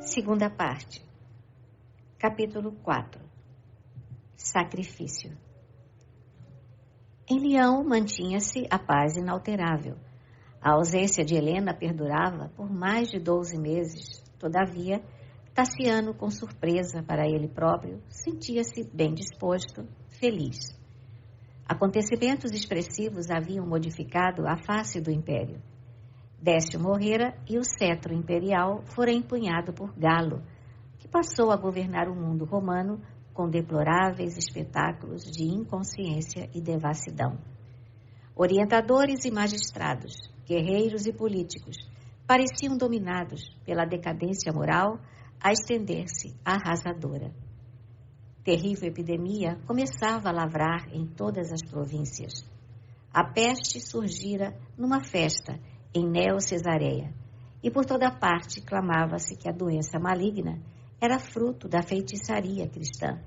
Segunda parte. Capítulo 4. Sacrifício. Em Leão mantinha-se a paz inalterável. A ausência de Helena perdurava por mais de 12 meses. Todavia, Tassiano, com surpresa para ele próprio, sentia-se bem disposto, feliz. Acontecimentos expressivos haviam modificado a face do império. Décio morrera e o cetro imperial fora empunhado por Galo, que passou a governar o mundo romano com deploráveis espetáculos de inconsciência e devassidão. Orientadores e magistrados, guerreiros e políticos, pareciam dominados pela decadência moral a estender-se arrasadora. Terrível epidemia começava a lavrar em todas as províncias. A peste surgira numa festa em Neo-Cesareia, e por toda parte clamava-se que a doença maligna era fruto da feitiçaria cristã.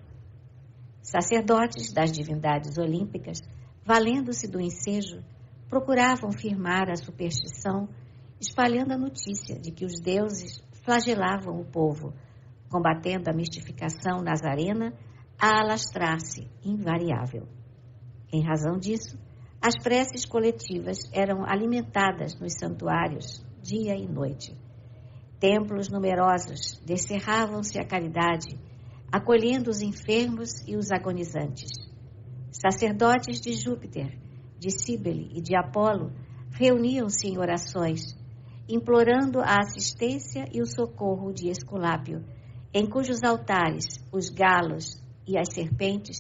Sacerdotes das divindades olímpicas, valendo-se do ensejo, procuravam firmar a superstição, espalhando a notícia de que os deuses flagelavam o povo, combatendo a mistificação nazarena a alastrar-se invariável. Em razão disso, as preces coletivas eram alimentadas nos santuários dia e noite. Templos numerosos descerravam-se à caridade, acolhendo os enfermos e os agonizantes. Sacerdotes de Júpiter, de Cíbele e de Apolo reuniam-se em orações, implorando a assistência e o socorro de Esculápio, em cujos altares os galos e as serpentes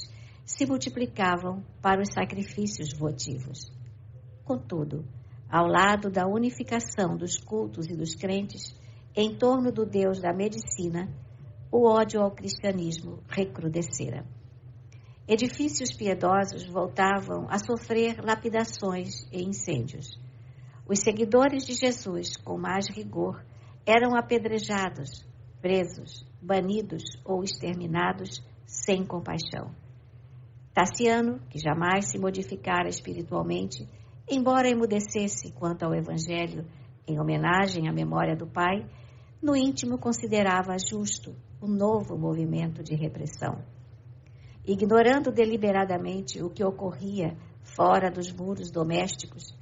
se multiplicavam para os sacrifícios votivos. Contudo, ao lado da unificação dos cultos e dos crentes, em torno do Deus da medicina, o ódio ao cristianismo recrudescera. Edifícios piedosos voltavam a sofrer lapidações e incêndios. Os seguidores de Jesus, com mais rigor, eram apedrejados, presos, banidos ou exterminados sem compaixão. Tassiano, que jamais se modificara espiritualmente, embora emudecesse quanto ao Evangelho, em homenagem à memória do pai, no íntimo considerava justo o novo movimento de repressão. Ignorando deliberadamente o que ocorria fora dos muros domésticos,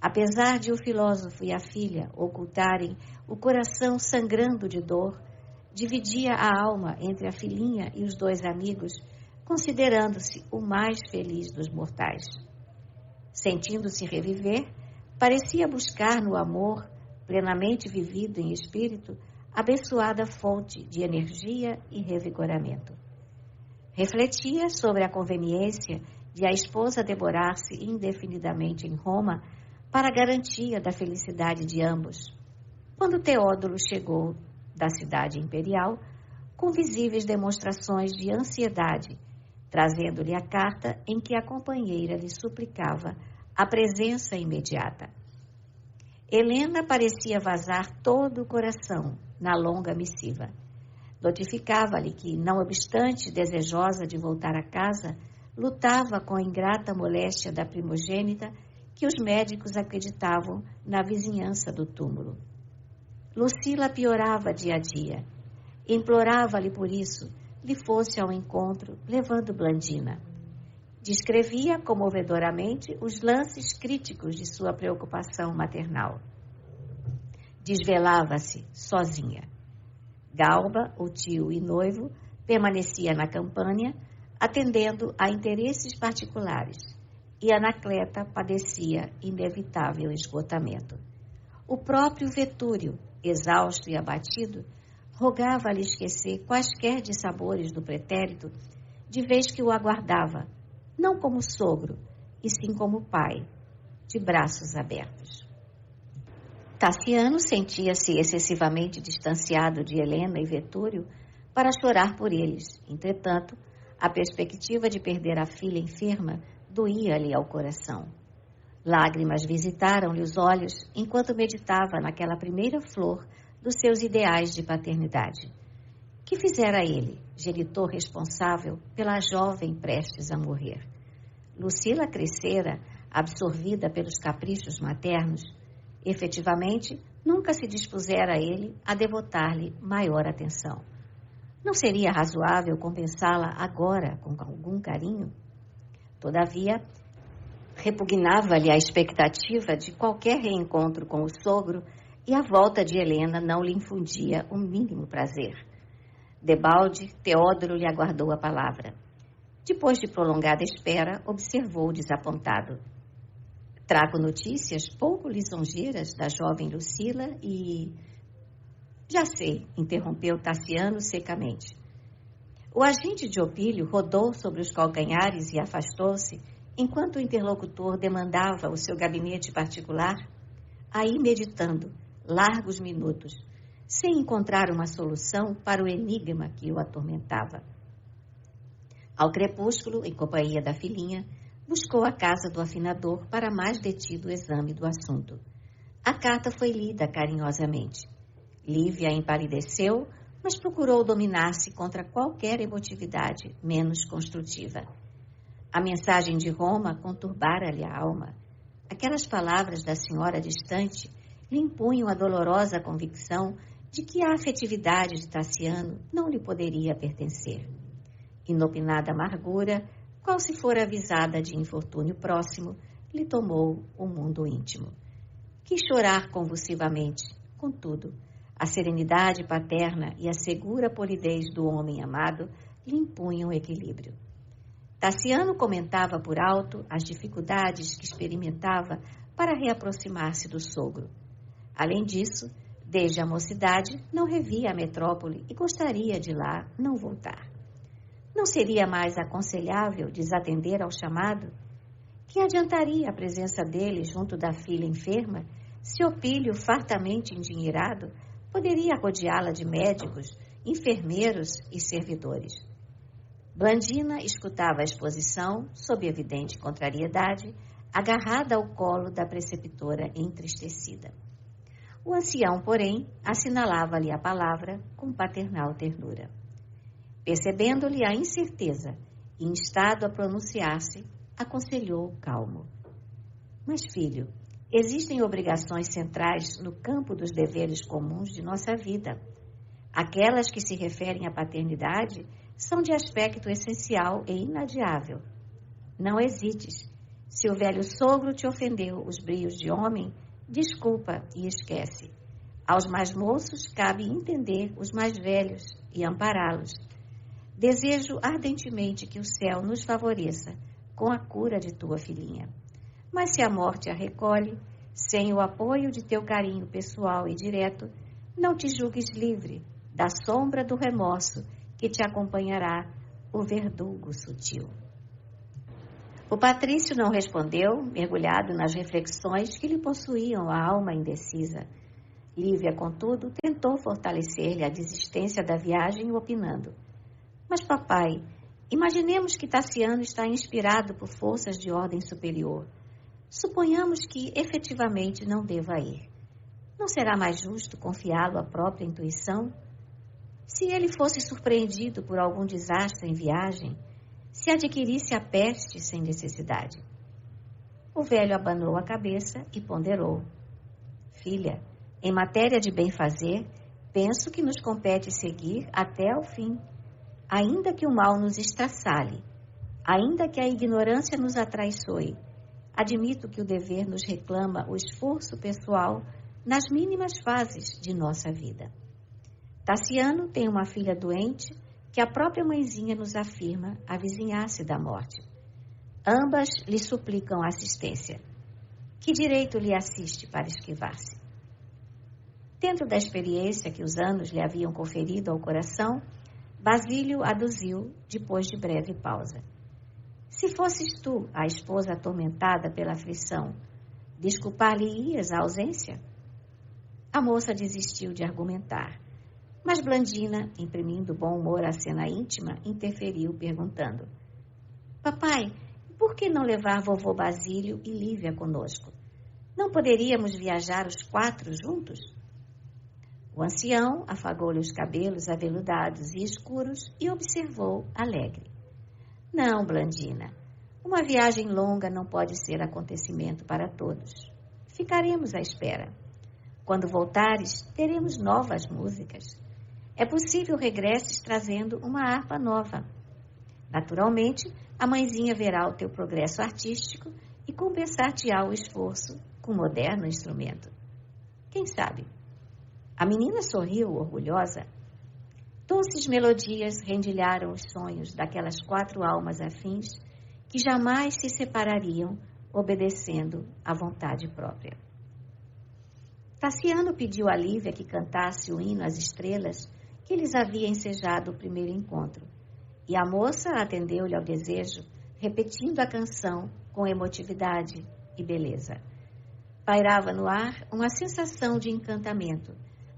apesar de o filósofo e a filha ocultarem o coração sangrando de dor, dividia a alma entre a filhinha e os dois amigos, considerando-se o mais feliz dos mortais. Sentindo-se reviver, parecia buscar no amor, plenamente vivido em espírito, abençoada fonte de energia e revigoramento. Refletia sobre a conveniência de a esposa demorar-se indefinidamente em Roma para a garantia da felicidade de ambos, quando Teódulo chegou da cidade imperial com visíveis demonstrações de ansiedade, trazendo-lhe a carta em que a companheira lhe suplicava a presença imediata. Helena parecia vazar todo o coração na longa missiva. Notificava-lhe que, não obstante desejosa de voltar a casa, lutava com a ingrata moléstia da primogênita que os médicos acreditavam na vizinhança do túmulo. Lucila piorava dia a dia. Implorava-lhe por isso, lhe fosse ao encontro, levando Blandina. Descrevia comovedoramente os lances críticos de sua preocupação maternal. Desvelava-se sozinha. Galba, o tio e noivo, permanecia na Campânia, atendendo a interesses particulares, e Anacleta padecia inevitável esgotamento. O próprio Vetúrio, exausto e abatido, rogava-lhe esquecer quaisquer dissabores do pretérito, de vez que o aguardava, não como sogro, e sim como pai, de braços abertos. Tassiano sentia-se excessivamente distanciado de Helena e Vetúrio para chorar por eles. Entretanto, a perspectiva de perder a filha enferma doía-lhe ao coração. Lágrimas visitaram-lhe os olhos enquanto meditava naquela primeira flor dos seus ideais de paternidade. Que fizera ele, genitor responsável pela jovem prestes a morrer? Lucila crescera, absorvida pelos caprichos maternos. Efetivamente, nunca se dispusera ele a devotar-lhe maior atenção. Não seria razoável compensá-la agora com algum carinho? Todavia, repugnava-lhe a expectativa de qualquer reencontro com o sogro e a volta de Helena não lhe infundia o mínimo prazer. Debalde, Teódoro lhe aguardou a palavra. Depois de prolongada espera, observou desapontado. Trago notícias pouco lisonjeiras da jovem Lucila e... Já sei, interrompeu Tassiano secamente. O agente de Opílio rodou sobre os calcanhares e afastou-se, enquanto o interlocutor demandava o seu gabinete particular, aí meditando largos minutos, sem encontrar uma solução para o enigma que o atormentava. Ao crepúsculo, em companhia da filhinha, buscou a casa do afinador para mais detido exame do assunto. A carta foi lida carinhosamente. Lívia empalideceu, mas procurou dominar-se contra qualquer emotividade menos construtiva. A mensagem de Roma conturbara-lhe a alma. Aquelas palavras da senhora distante lhe impunham a dolorosa convicção de que a afetividade de Tassiano não lhe poderia pertencer. Inopinada amargura, qual se fora avisada de infortúnio próximo, lhe tomou o mundo íntimo. Quis chorar convulsivamente, contudo, a serenidade paterna e a segura polidez do homem amado lhe impunham equilíbrio. Tassiano comentava por alto as dificuldades que experimentava para reaproximar-se do sogro. Além disso, desde a mocidade, não revia a metrópole e gostaria de lá não voltar. Não seria mais aconselhável desatender ao chamado? Que adiantaria a presença dele junto da filha enferma, se Opílio, fartamente endinheirado, poderia rodeá-la de médicos, enfermeiros e servidores? Blandina escutava a exposição, sob evidente contrariedade, agarrada ao colo da preceptora entristecida. O ancião, porém, assinalava-lhe a palavra com paternal ternura. Percebendo-lhe a incerteza e instado a pronunciar-se, aconselhou calmo. Mas, filho, existem obrigações centrais no campo dos deveres comuns de nossa vida. Aquelas que se referem à paternidade são de aspecto essencial e inadiável. Não hesites. Se o velho sogro te ofendeu os brios de homem, desculpa e esquece. Aos mais moços cabe entender os mais velhos e ampará-los. Desejo ardentemente que o céu nos favoreça com a cura de tua filhinha. Mas se a morte a recolhe, sem o apoio de teu carinho pessoal e direto, não te julgues livre da sombra do remorso que te acompanhará o verdugo sutil. O patrício não respondeu, mergulhado nas reflexões que lhe possuíam a alma indecisa. Lívia, contudo, tentou fortalecer-lhe a desistência da viagem, opinando. Mas, papai, imaginemos que Tassiano está inspirado por forças de ordem superior. Suponhamos que efetivamente não deva ir. Não será mais justo confiá-lo à própria intuição? Se ele fosse surpreendido por algum desastre em viagem, se adquirisse a peste sem necessidade. O velho abanou a cabeça e ponderou. Filha, em matéria de bem-fazer, penso que nos compete seguir até ao fim. Ainda que o mal nos estraçalhe, ainda que a ignorância nos atraiçoe, admito que o dever nos reclama o esforço pessoal nas mínimas fases de nossa vida. Tassiano tem uma filha doente que a própria mãezinha nos afirma avizinhar-se da morte. Ambas lhe suplicam assistência. Que direito lhe assiste para esquivar-se? Dentro da experiência que os anos lhe haviam conferido ao coração, Basílio aduziu, depois de breve pausa. Se fosses tu a esposa atormentada pela aflição, desculpar-lhe-ias a ausência? A moça desistiu de argumentar, mas Blandina, imprimindo bom humor à cena íntima, interferiu, perguntando. Papai, por que não levar vovô Basílio e Lívia conosco? Não poderíamos viajar os 4 juntos? O ancião afagou-lhe os cabelos aveludados e escuros e observou alegre. Não, Blandina, uma viagem longa não pode ser acontecimento para todos. Ficaremos à espera. Quando voltares, teremos novas músicas. É possível regresses trazendo uma harpa nova. Naturalmente, a mãezinha verá o teu progresso artístico e compensar-te-á o esforço com um moderno instrumento. Quem sabe? A menina sorriu, orgulhosa. Doces melodias rendilharam os sonhos daquelas 4 almas afins que jamais se separariam, obedecendo à vontade própria. Tassiano pediu a Lívia que cantasse o hino às estrelas que lhes havia ensejado o primeiro encontro, e a moça atendeu-lhe ao desejo, repetindo a canção com emotividade e beleza. Pairava no ar uma sensação de encantamento,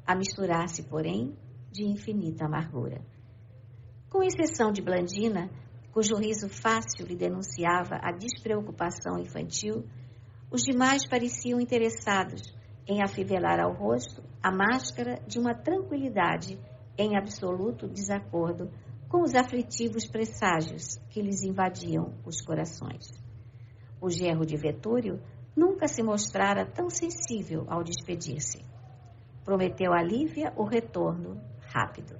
a misturar-se, porém, de infinita amargura. Com exceção de Blandina, cujo riso fácil lhe denunciava a despreocupação infantil, os demais pareciam interessados em afivelar ao rosto a máscara de uma tranquilidade em absoluto desacordo com os aflitivos presságios que lhes invadiam os corações. O genro de Vetúrio nunca se mostrara tão sensível ao despedir-se. Prometeu a Lívia o retorno rápido.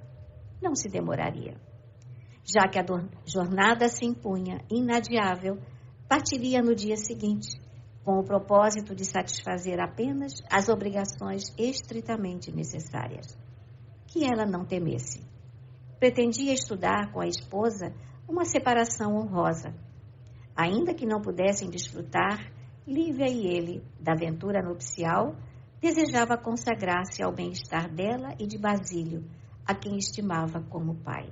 Não se demoraria. Já que a jornada se impunha inadiável, partiria no dia seguinte, com o propósito de satisfazer apenas as obrigações estritamente necessárias. Que ela não temesse. Pretendia estudar com a esposa uma separação honrosa. Ainda que não pudessem desfrutar, Lívia e ele, da aventura nupcial, desejava consagrar-se ao bem-estar dela e de Basílio, a quem estimava como pai.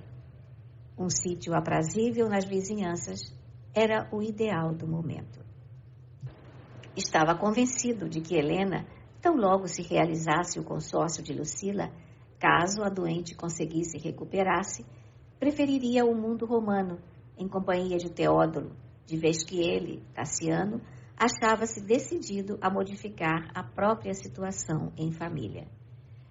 Um sítio aprazível nas vizinhanças era o ideal do momento. Estava convencido de que Helena, tão logo se realizasse o consórcio de Lucila, caso a doente conseguisse recuperar-se, preferiria o mundo romano, em companhia de Teódulo, de vez que ele, Tassiano, achava-se decidido a modificar a própria situação em família.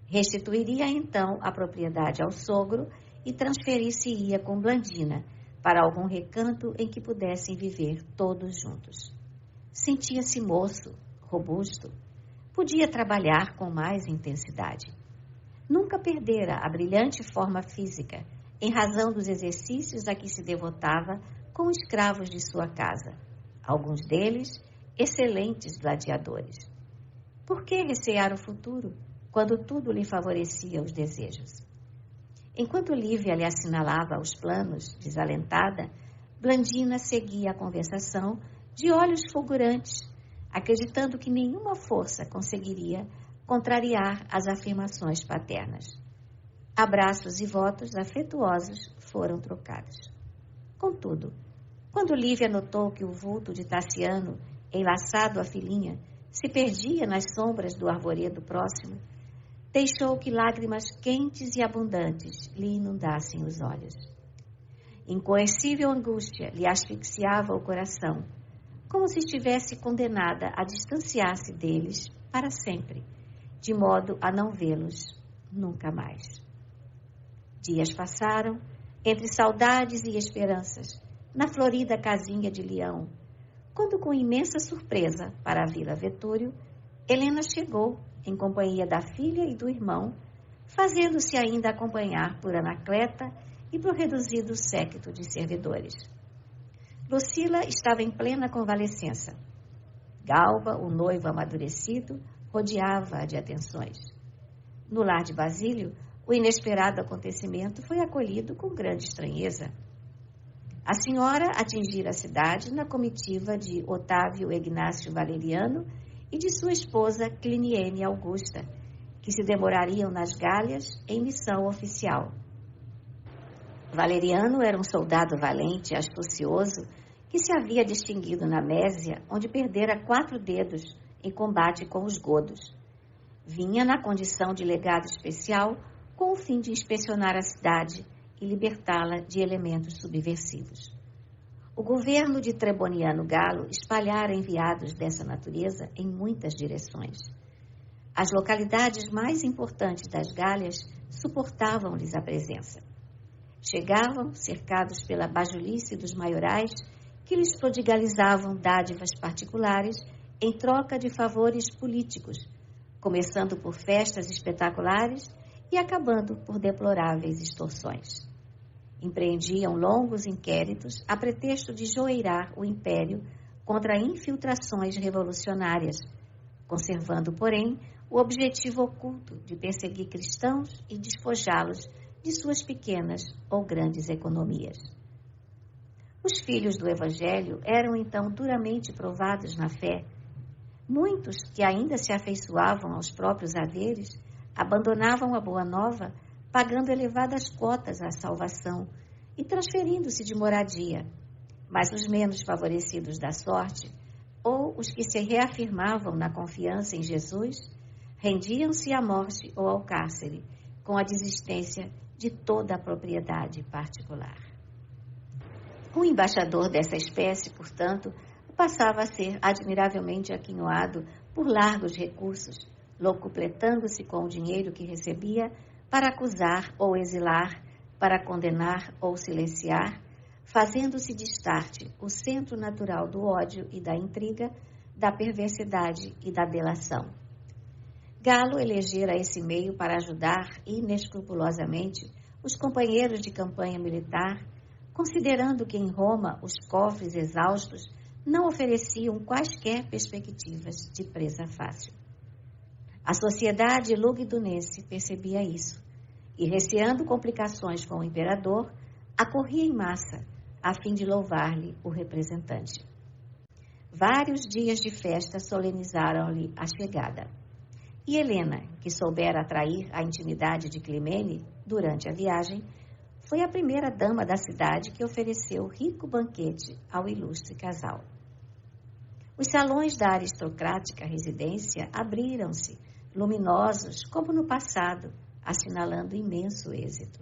Restituiria então a propriedade ao sogro e transferir-se-ia com Blandina para algum recanto em que pudessem viver todos juntos. Sentia-se moço, robusto, podia trabalhar com mais intensidade. Nunca perdera a brilhante forma física, em razão dos exercícios a que se devotava com os escravos de sua casa, alguns deles excelentes gladiadores. Por que recear o futuro, quando tudo lhe favorecia os desejos? Enquanto Lívia lhe assinalava os planos, desalentada, Blandina seguia a conversação de olhos fulgurantes, acreditando que nenhuma força conseguiria contrariar as afirmações paternas. Abraços e votos afetuosos foram trocados. Contudo, quando Lívia notou que o vulto de Tassiano, enlaçado à filhinha, se perdia nas sombras do arvoredo próximo, deixou que lágrimas quentes e abundantes lhe inundassem os olhos. Incoercível angústia lhe asfixiava o coração, como se estivesse condenada a distanciar-se deles para sempre, de modo a não vê-los nunca mais. Dias passaram, entre saudades e esperanças, na florida casinha de Leão, quando, com imensa surpresa para a Vila Vetúrio, Helena chegou em companhia da filha e do irmão, fazendo-se ainda acompanhar por Anacleta e por reduzido séquito de servidores. Lucila estava em plena convalescença. Galba, o noivo amadurecido, rodeava-a de atenções. No lar de Basílio, o inesperado acontecimento foi acolhido com grande estranheza. A senhora atingira a cidade na comitiva de Otávio Ignácio Valeriano e de sua esposa Cliniene Augusta, que se demorariam nas Gálias em missão oficial. Valeriano era um soldado valente e astucioso que se havia distinguido na Mésia, onde perdera 4 dedos em combate com os godos. Vinha na condição de legado especial com o fim de inspecionar a cidade e libertá-la de elementos subversivos. O governo de Treboniano Galo espalhara enviados dessa natureza em muitas direções. As localidades mais importantes das Gálias suportavam-lhes a presença. Chegavam, cercados pela bajulice dos maiorais, que lhes prodigalizavam dádivas particulares em troca de favores políticos, começando por festas espetaculares e acabando por deploráveis extorsões. Empreendiam longos inquéritos a pretexto de joeirar o império contra infiltrações revolucionárias, conservando, porém, o objetivo oculto de perseguir cristãos e despojá-los de suas pequenas ou grandes economias. Os filhos do Evangelho eram então duramente provados na fé. Muitos que ainda se afeiçoavam aos próprios haveres abandonavam a Boa Nova, pagando elevadas quotas à salvação e transferindo-se de moradia. Mas os menos favorecidos da sorte, ou os que se reafirmavam na confiança em Jesus, rendiam-se à morte ou ao cárcere, com a desistência de toda a propriedade particular. O embaixador dessa espécie, portanto, passava a ser admiravelmente aquinhoado por largos recursos, locupletando-se com o dinheiro que recebia para acusar ou exilar, para condenar ou silenciar, fazendo-se de Starte o centro natural do ódio e da intriga, da perversidade e da delação. Galo elegera esse meio para ajudar inescrupulosamente os companheiros de campanha militar, considerando que em Roma os cofres exaustos não ofereciam quaisquer perspectivas de presa fácil. A sociedade lugdunense percebia isso e, receando complicações com o imperador, acorria em massa a fim de louvar-lhe o representante. Vários dias de festa solenizaram-lhe a chegada. E Helena, que soubera atrair a intimidade de Climene durante a viagem, foi a primeira dama da cidade que ofereceu rico banquete ao ilustre casal. Os salões da aristocrática residência abriram-se, luminosos como no passado, assinalando imenso êxito.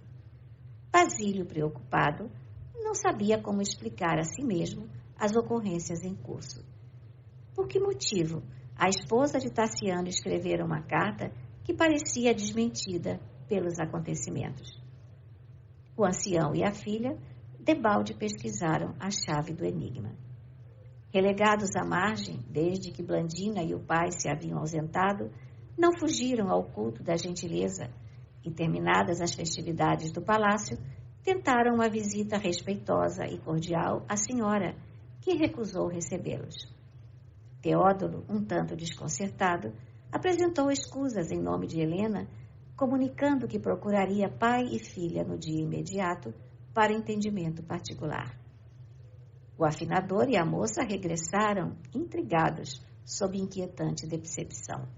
Basílio, preocupado, não sabia como explicar a si mesmo as ocorrências em curso. Por que motivo a esposa de Tassiano escrevera uma carta que parecia desmentida pelos acontecimentos? O ancião e a filha, debalde, pesquisaram a chave do enigma. Relegados à margem, desde que Blandina e o pai se haviam ausentado, não fugiram ao culto da gentileza e, terminadas as festividades do palácio, tentaram uma visita respeitosa e cordial à senhora, que recusou recebê-los. Teódulo, um tanto desconcertado, apresentou escusas em nome de Helena, comunicando que procuraria pai e filha no dia imediato para entendimento particular. O afinador e a moça regressaram, intrigados, sob inquietante decepção.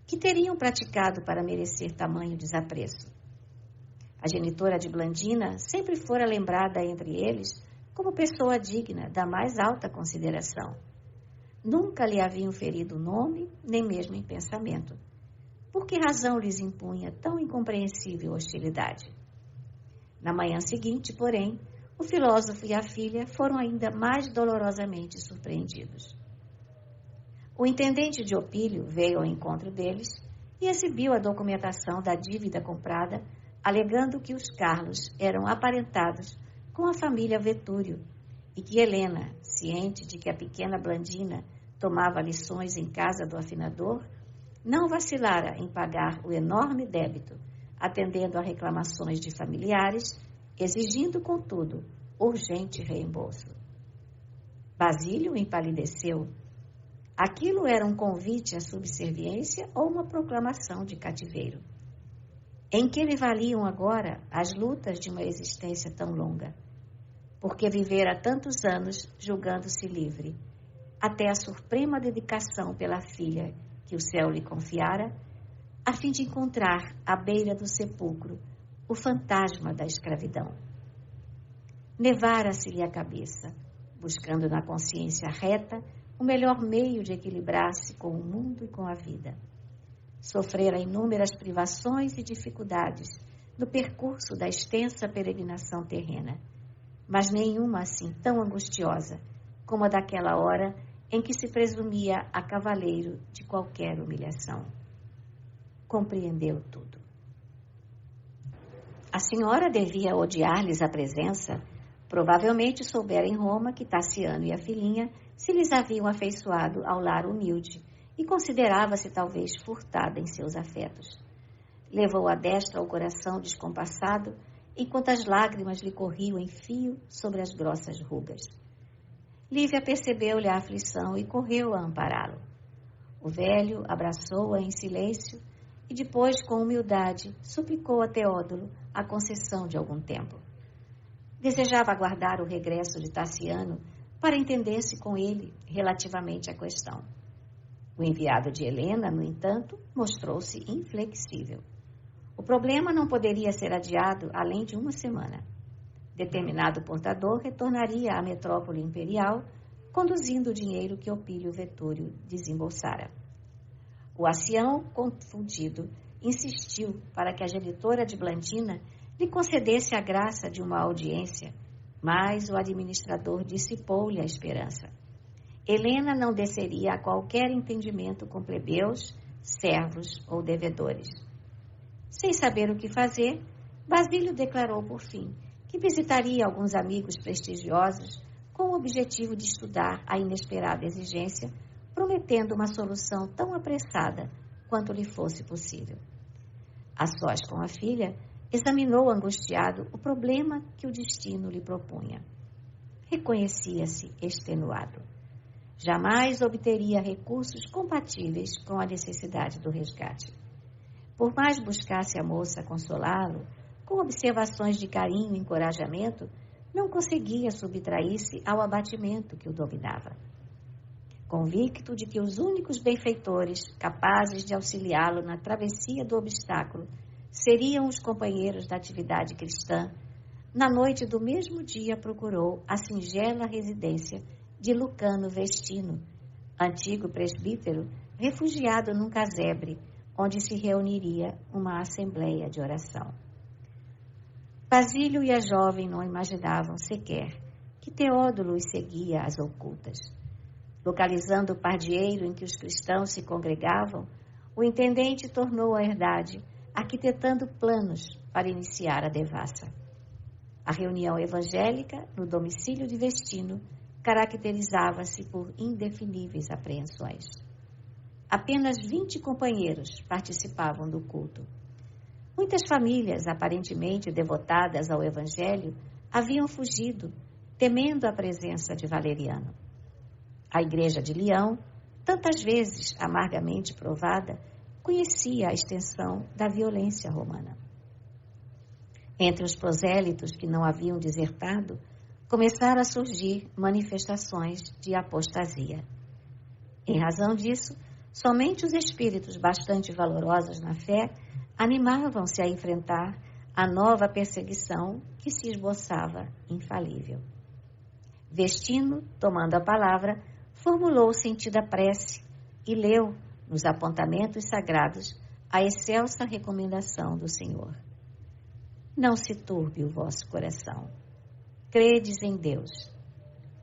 Que teriam praticado para merecer tamanho desapreço? A genitora de Blandina sempre fora lembrada entre eles como pessoa digna da mais alta consideração. Nunca lhe haviam ferido nome, nem mesmo em pensamento. Por que razão lhes impunha tão incompreensível hostilidade? Na manhã seguinte, porém, o filósofo e a filha foram ainda mais dolorosamente surpreendidos. O intendente de Opílio veio ao encontro deles e exibiu a documentação da dívida comprada, alegando que os Carlos eram aparentados com a família Vetúrio e que Helena, ciente de que a pequena Blandina tomava lições em casa do afinador, não vacilara em pagar o enorme débito, atendendo a reclamações de familiares, exigindo, contudo, urgente reembolso. Basílio empalideceu. Aquilo era um convite à subserviência ou uma proclamação de cativeiro? Em que lhe valiam agora as lutas de uma existência tão longa? Porque vivera tantos anos julgando-se livre, até a suprema dedicação pela filha que o céu lhe confiara, a fim de encontrar à beira do sepulcro o fantasma da escravidão. Nevara-se-lhe a cabeça, buscando na consciência reta o melhor meio de equilibrar-se com o mundo e com a vida. Sofrera inúmeras privações e dificuldades no percurso da extensa peregrinação terrena, mas nenhuma assim tão angustiosa como a daquela hora em que se presumia a cavaleiro de qualquer humilhação. Compreendeu tudo. A senhora devia odiar-lhes a presença. Provavelmente soubera em Roma que Tassiano e a filhinha se lhes haviam afeiçoado ao lar humilde e considerava-se talvez furtada em seus afetos. Levou a destra ao coração descompassado, enquanto as lágrimas lhe corriam em fio sobre as grossas rugas. Lívia percebeu-lhe a aflição e correu a ampará-lo. O velho abraçou-a em silêncio e depois, com humildade, suplicou a Teódulo a concessão de algum tempo. Desejava aguardar o regresso de Tassiano para entender-se com ele relativamente à questão. O enviado de Helena, no entanto, mostrou-se inflexível. O problema não poderia ser adiado além de uma semana. Determinado portador retornaria à metrópole imperial, conduzindo o dinheiro que Opílio Vetúrio desembolsara. O ancião, confundido, insistiu para que a genitora de Blandina lhe concedesse a graça de uma audiência, mas o administrador dissipou-lhe a esperança. Helena não desceria a qualquer entendimento com plebeus, servos ou devedores. Sem saber o que fazer, Basílio declarou por fim que visitaria alguns amigos prestigiosos com o objetivo de estudar a inesperada exigência, prometendo uma solução tão apressada quanto lhe fosse possível. A sós com a filha, examinou angustiado o problema que o destino lhe propunha. Reconhecia-se extenuado. Jamais obteria recursos compatíveis com a necessidade do resgate. Por mais buscasse a moça consolá-lo, com observações de carinho e encorajamento, não conseguia subtrair-se ao abatimento que o dominava. Convicto de que os únicos benfeitores capazes de auxiliá-lo na travessia do obstáculo seriam os companheiros da atividade cristã, na noite do mesmo dia procurou a singela residência de Lucano Vestino, antigo presbítero refugiado num casebre, onde se reuniria uma assembleia de oração. Basílio e a jovem não imaginavam sequer que Teódulo os seguia às ocultas. Localizando o pardieiro em que os cristãos se congregavam, o intendente tornou a herdade, arquitetando planos para iniciar a devassa. A reunião evangélica, no domicílio de Vestino, caracterizava-se por indefiníveis apreensões. Apenas 20 companheiros participavam do culto. Muitas famílias, aparentemente devotadas ao Evangelho, haviam fugido, temendo a presença de Valeriano. A Igreja de Leão, tantas vezes amargamente provada, conhecia a extensão da violência romana. Entre os prosélitos que não haviam desertado, começaram a surgir manifestações de apostasia. Em razão disso, somente os espíritos bastante valorosos na fé animavam-se a enfrentar a nova perseguição que se esboçava infalível. Vestino, tomando a palavra, formulou sentida prece e leu, nos apontamentos sagrados, a excelsa recomendação do Senhor. Não se turbe o vosso coração. Credes em Deus.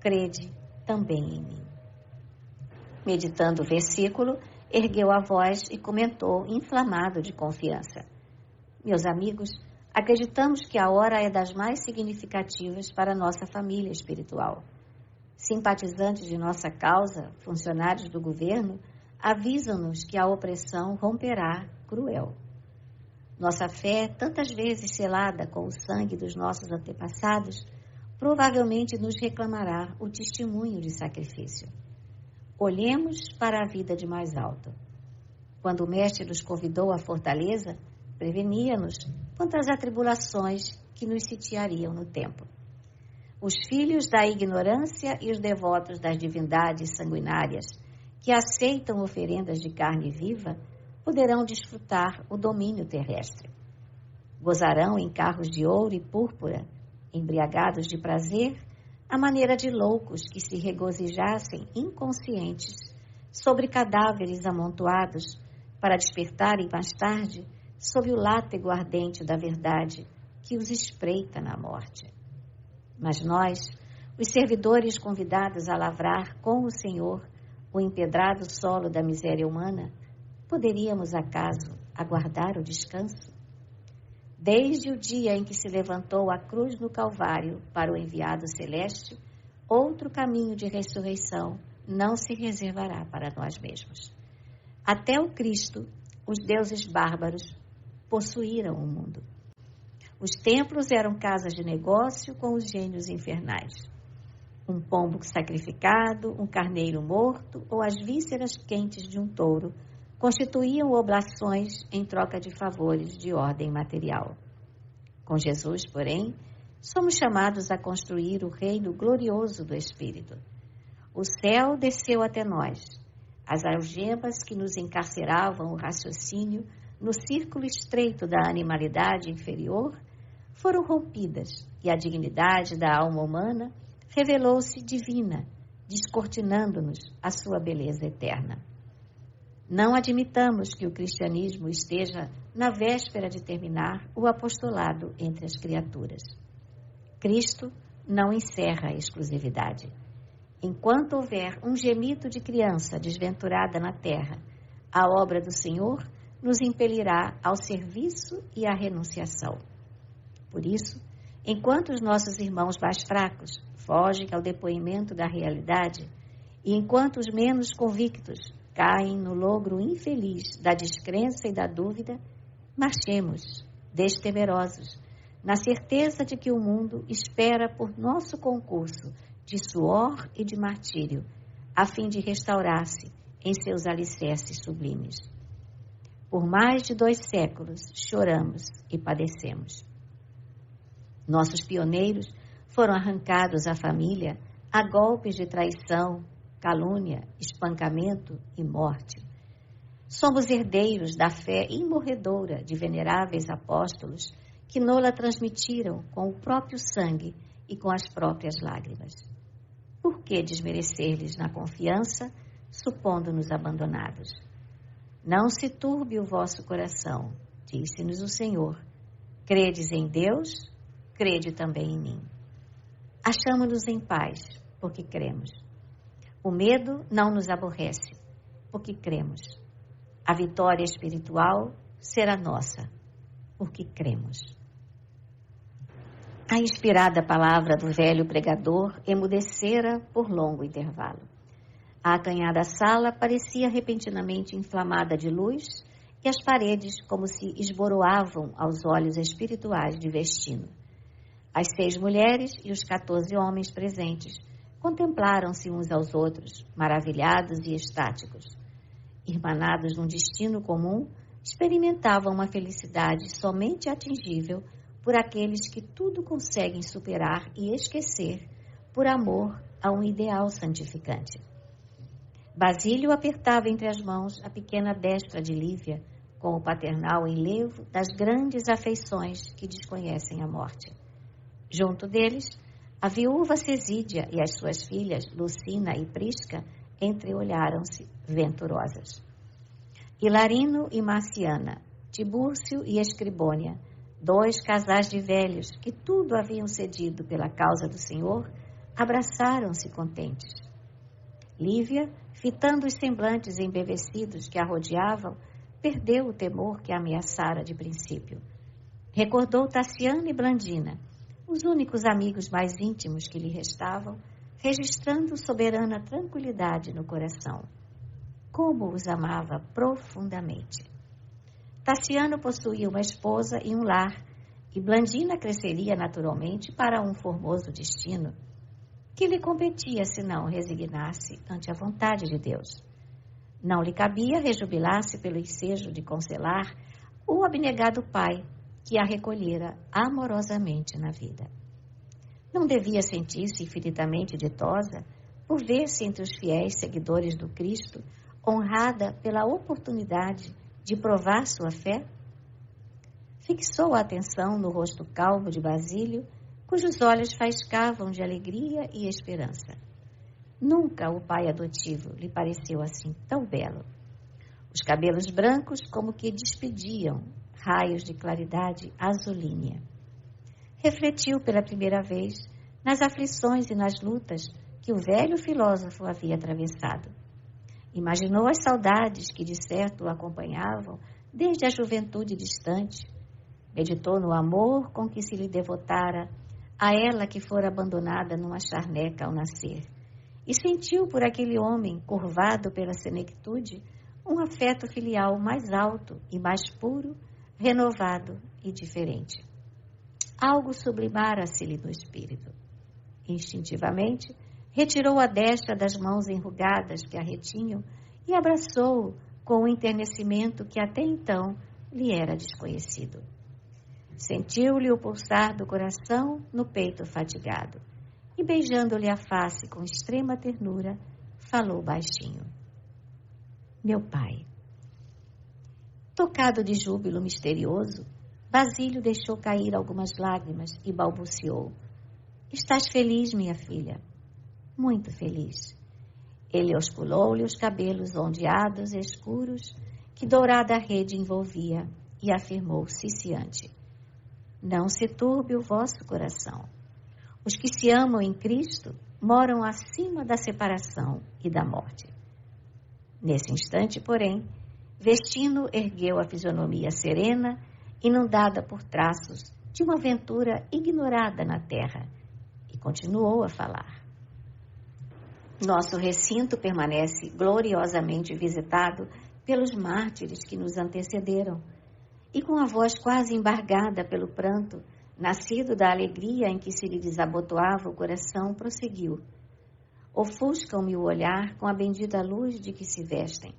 Crede também em mim. Meditando o versículo, ergueu a voz e comentou, inflamado de confiança: Meus amigos, acreditamos que a hora é das mais significativas para a nossa família espiritual. Simpatizantes de nossa causa, funcionários do governo, avisam-nos que a opressão romperá cruel. Nossa fé, tantas vezes selada com o sangue dos nossos antepassados, provavelmente nos reclamará o testemunho de sacrifício. Olhemos para a vida de mais alto. Quando o mestre nos convidou à fortaleza, prevenia-nos quanto às atribulações que nos sitiariam no tempo. Os filhos da ignorância e os devotos das divindades sanguinárias, que aceitam oferendas de carne viva, poderão desfrutar o domínio terrestre. Gozarão em carros de ouro e púrpura, embriagados de prazer, à maneira de loucos que se regozijassem inconscientes sobre cadáveres amontoados para despertarem mais tarde sob o látego ardente da verdade que os espreita na morte. Mas nós, os servidores convidados a lavrar com o Senhor o empedrado solo da miséria humana, poderíamos acaso aguardar o descanso? Desde o dia em que se levantou a cruz no Calvário para o enviado celeste, outro caminho de ressurreição não se reservará para nós mesmos. Até o Cristo, os deuses bárbaros possuíram o mundo. Os templos eram casas de negócio com os gênios infernais. Um pombo sacrificado, um carneiro morto ou as vísceras quentes de um touro constituíam oblações em troca de favores de ordem material. Com Jesus, porém, somos chamados a construir o reino glorioso do Espírito. O céu desceu até nós. As algemas que nos encarceravam o raciocínio no círculo estreito da animalidade inferior foram rompidas e a dignidade da alma humana revelou-se divina, descortinando-nos a sua beleza eterna. Não admitamos que o cristianismo esteja na véspera de terminar o apostolado entre as criaturas. Cristo não encerra a exclusividade. Enquanto houver um gemido de criança desventurada na terra, a obra do Senhor nos impelirá ao serviço e à renunciação. Por isso, enquanto os nossos irmãos mais fracos fogem ao depoimento da realidade e enquanto os menos convictos caem no logro infeliz da descrença e da dúvida, marchemos, destemerosos, na certeza de que o mundo espera por nosso concurso de suor e de martírio, a fim de restaurar-se em seus alicerces sublimes. Por mais de 2 séculos choramos e padecemos. Nossos pioneiros foram arrancados à família a golpes de traição, calúnia, espancamento e morte. Somos herdeiros da fé imorredora de veneráveis apóstolos que nola transmitiram com o próprio sangue e com as próprias lágrimas. Por que desmerecer-lhes na confiança, supondo-nos abandonados? Não se turbe o vosso coração, disse-nos o Senhor. Credes em Deus, crede também em mim. Achamo-nos em paz, porque cremos. O medo não nos aborrece, porque cremos. A vitória espiritual será nossa, porque cremos. A inspirada palavra do velho pregador emudecera por longo intervalo. A acanhada sala parecia repentinamente inflamada de luz e as paredes como se esboroavam aos olhos espirituais de Vestino. As 6 mulheres e os 14 homens presentes contemplaram-se uns aos outros, maravilhados e estáticos. Irmanados num destino comum, experimentavam uma felicidade somente atingível por aqueles que tudo conseguem superar e esquecer por amor a um ideal santificante. Basílio apertava entre as mãos a pequena destra de Lívia, com o paternal enlevo das grandes afeições que desconhecem a morte. Junto deles, a viúva Cesídia e as suas filhas, Lucina e Prisca, entreolharam-se venturosas. Hilarino e Marciana, Tibúrcio e Escribônia, 2 casais de velhos que tudo haviam cedido pela causa do Senhor, abraçaram-se contentes. Lívia, fitando os semblantes embevecidos que a rodeavam, perdeu o temor que a ameaçara de princípio. Recordou Tassiana e Blandina, os únicos amigos mais íntimos que lhe restavam, registrando soberana tranquilidade no coração. Como os amava profundamente! Tassiano possuía uma esposa e um lar, e Blandina cresceria naturalmente para um formoso destino. Que lhe competia senão resignar-se ante a vontade de Deus? Não lhe cabia rejubilar-se pelo ensejo de consolar o abnegado pai que a recolhera amorosamente na vida. Não devia sentir-se infinitamente ditosa por ver-se entre os fiéis seguidores do Cristo, honrada pela oportunidade de provar sua fé? Fixou a atenção no rosto calmo de Basílio, cujos olhos faiscavam de alegria e esperança. Nunca o pai adotivo lhe pareceu assim tão belo. Os cabelos brancos como que despediam raios de claridade azulínea. Refletiu pela primeira vez nas aflições e nas lutas que o velho filósofo havia atravessado. Imaginou as saudades que de certo o acompanhavam desde a juventude distante. Meditou no amor com que se lhe devotara a ela que fora abandonada numa charneca ao nascer. E sentiu por aquele homem, curvado pela senectude, um afeto filial mais alto e mais puro, renovado e diferente. Algo sublimara-se-lhe no espírito. Instintivamente, retirou a destra das mãos enrugadas que a retinham e abraçou-o com um enternecimento que até então lhe era desconhecido. Sentiu-lhe o pulsar do coração no peito fatigado e, beijando-lhe a face com extrema ternura, falou baixinho: meu pai. Tocado de júbilo misterioso, Basílio deixou cair algumas lágrimas e balbuciou: estás feliz, minha filha? Muito feliz. Ele osculou-lhe os cabelos ondeados e escuros que dourada rede envolvia e afirmou ciciante: não se turbe o vosso coração. Os que se amam em Cristo moram acima da separação e da morte. Nesse instante, porém, Vestino ergueu a fisionomia serena, inundada por traços de uma aventura ignorada na terra, e continuou a falar. Nosso recinto permanece gloriosamente visitado pelos mártires que nos antecederam, e com a voz quase embargada pelo pranto, nascido da alegria em que se lhe desabotoava o coração, prosseguiu: ofuscam-me o olhar com a bendita luz de que se vestem.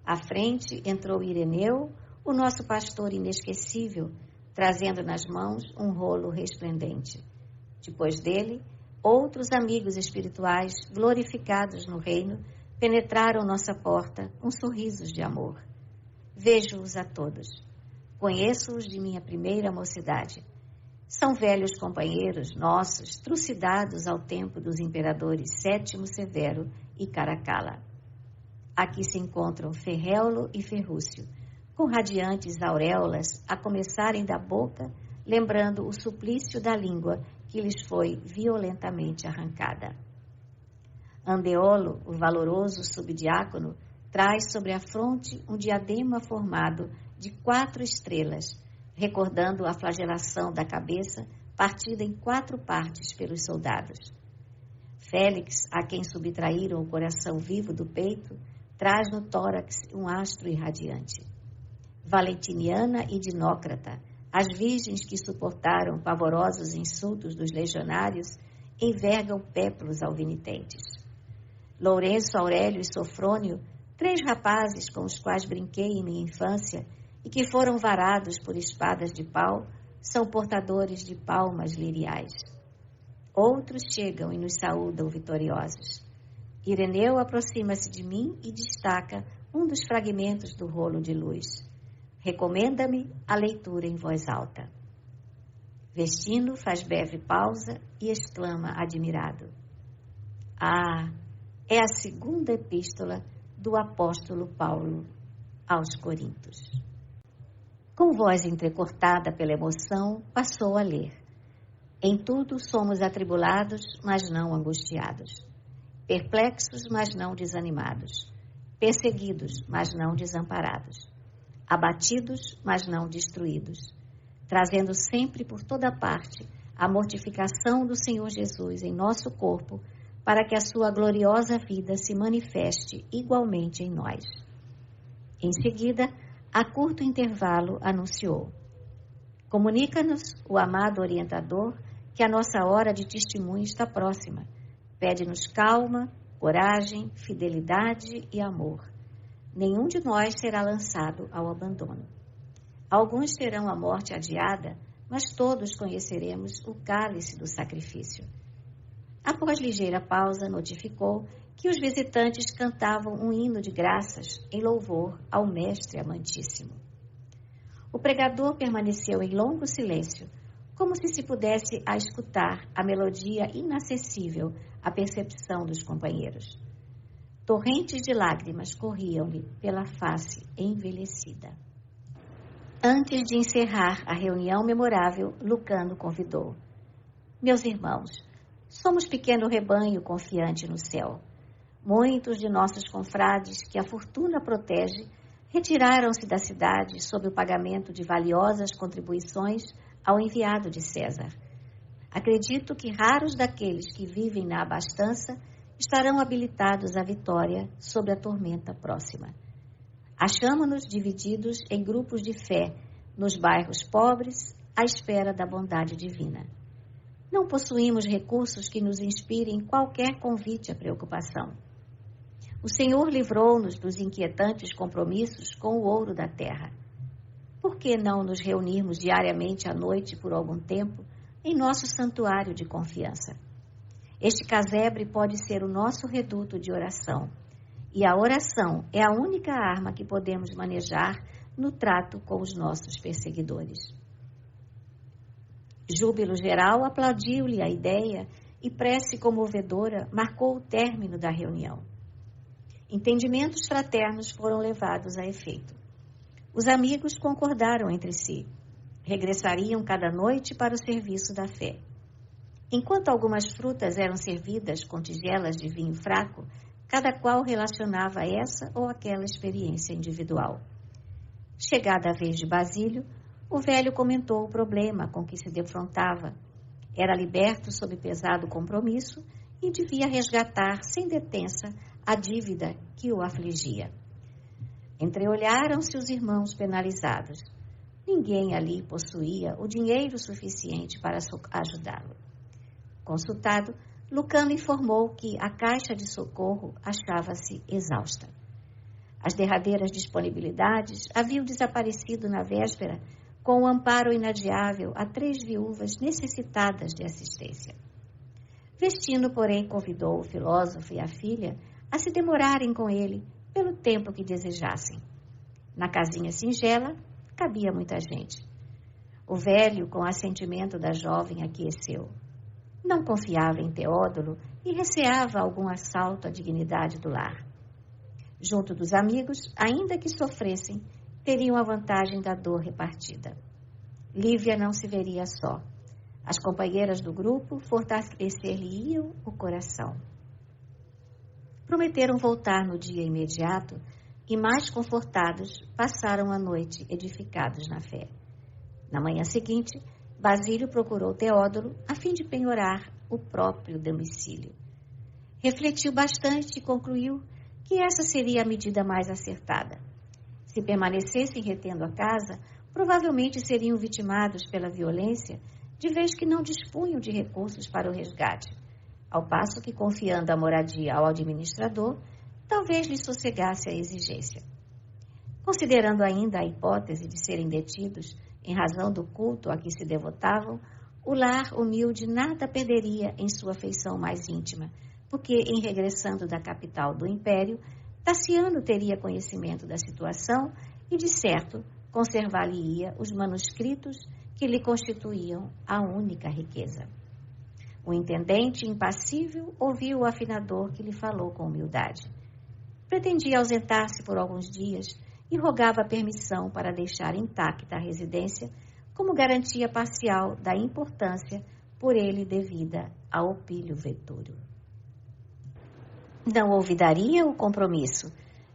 À frente entrou Ireneu, o nosso pastor inesquecível, trazendo nas mãos um rolo resplendente. Depois dele, outros amigos espirituais, glorificados no reino, penetraram nossa porta com sorrisos de amor. Vejo-os a todos. Conheço-os de minha primeira mocidade. São velhos companheiros nossos, trucidados ao tempo dos imperadores Sétimo Severo e Caracalla. Aqui se encontram Ferréulo e Ferrúcio, com radiantes auréolas a começarem da boca, lembrando o suplício da língua que lhes foi violentamente arrancada. Andeolo, o valoroso subdiácono, traz sobre a fronte um diadema formado de 4 estrelas, recordando a flagelação da cabeça partida em 4 partes pelos soldados. Félix, a quem subtraíram o coração vivo do peito, traz no tórax um astro irradiante. Valentiniana e Dinócrata, as virgens que suportaram pavorosos insultos dos legionários, envergam péplos alvinitentes. Lourenço, Aurélio e Sofrônio, 3 rapazes com os quais brinquei em minha infância e que foram varados por espadas de pau, são portadores de palmas liriais. Outros chegam e nos saúdam vitoriosos. Ireneu aproxima-se de mim e destaca um dos fragmentos do rolo de luz. Recomenda-me a leitura em voz alta. Vestino faz breve pausa e exclama admirado: ah, é a 2ª epístola do apóstolo Paulo aos Coríntios. Com voz entrecortada pela emoção, passou a ler: em tudo somos atribulados, mas não angustiados. Perplexos, mas não desanimados. Perseguidos, mas não desamparados. Abatidos, mas não destruídos. Trazendo sempre por toda parte a mortificação do Senhor Jesus em nosso corpo, para que a sua gloriosa vida se manifeste igualmente em nós. Em seguida, a curto intervalo, anunciou: comunica-nos o amado orientador que a nossa hora de testemunho está próxima. Pede-nos calma, coragem, fidelidade e amor. Nenhum de nós será lançado ao abandono. Alguns terão a morte adiada, mas todos conheceremos o cálice do sacrifício. Após ligeira pausa, notificou que os visitantes cantavam um hino de graças em louvor ao Mestre Amantíssimo. O pregador permaneceu em longo silêncio, como se pudesse a escutar a melodia inacessível à percepção dos companheiros. Torrentes de lágrimas corriam-lhe pela face envelhecida. Antes de encerrar a reunião memorável, Lucano convidou: meus irmãos, somos pequeno rebanho confiante no céu. Muitos de nossos confrades, que a fortuna protege, retiraram-se da cidade sob o pagamento de valiosas contribuições ao enviado de César. Acredito que raros daqueles que vivem na abastança estarão habilitados à vitória sobre a tormenta próxima. Achamo-nos divididos em grupos de fé, nos bairros pobres, à espera da bondade divina. Não possuímos recursos que nos inspirem qualquer convite à preocupação. O Senhor livrou-nos dos inquietantes compromissos com o ouro da terra. Por que não nos reunirmos diariamente à noite por algum tempo em nosso santuário de confiança? Este casebre pode ser o nosso reduto de oração, e a oração é a única arma que podemos manejar no trato com os nossos perseguidores. Júbilo geral aplaudiu-lhe a ideia e prece comovedora marcou o término da reunião. Entendimentos fraternos foram levados a efeito. Os amigos concordaram entre si. Regressariam cada noite para o serviço da fé. Enquanto algumas frutas eram servidas com tigelas de vinho fraco, cada qual relacionava essa ou aquela experiência individual. Chegada a vez de Basílio, o velho comentou o problema com que se defrontava. Era liberto sob pesado compromisso e devia resgatar sem detença a dívida que o afligia. Entreolharam-se os irmãos penalizados. Ninguém ali possuía o dinheiro suficiente para ajudá-lo. Consultado, Lucano informou que a caixa de socorro achava-se exausta. As derradeiras disponibilidades haviam desaparecido na véspera com o amparo inadiável a 3 viúvas necessitadas de assistência. Vestino, porém, convidou o filósofo e a filha a se demorarem com ele pelo tempo que desejassem. Na casinha singela, cabia muita gente. O velho, com assentimento da jovem, aqueceu. Não confiava em Teódulo e receava algum assalto à dignidade do lar. Junto dos amigos, ainda que sofressem, teriam a vantagem da dor repartida. Lívia não se veria só. As companheiras do grupo fortalecer-lhe-iam o coração. Prometeram voltar no dia imediato e, mais confortados, passaram a noite edificados na fé. Na manhã seguinte, Basílio procurou Teódulo a fim de penhorar o próprio domicílio. Refletiu bastante e concluiu que essa seria a medida mais acertada. Se permanecessem retendo a casa, provavelmente seriam vitimados pela violência, de vez que não dispunham de recursos para o resgate, ao passo que, confiando a moradia ao administrador, talvez lhe sossegasse a exigência. Considerando ainda a hipótese de serem detidos em razão do culto a que se devotavam, o lar humilde nada perderia em sua feição mais íntima, porque, em regressando da capital do império, Tassiano teria conhecimento da situação e, de certo, conservar-lhe-ia os manuscritos que lhe constituíam a única riqueza. O intendente, impassível, ouviu o afinador que lhe falou com humildade. Pretendia ausentar-se por alguns dias e rogava permissão para deixar intacta a residência como garantia parcial da importância por ele devida ao Opílio Vetúrio. Não olvidaria o compromisso.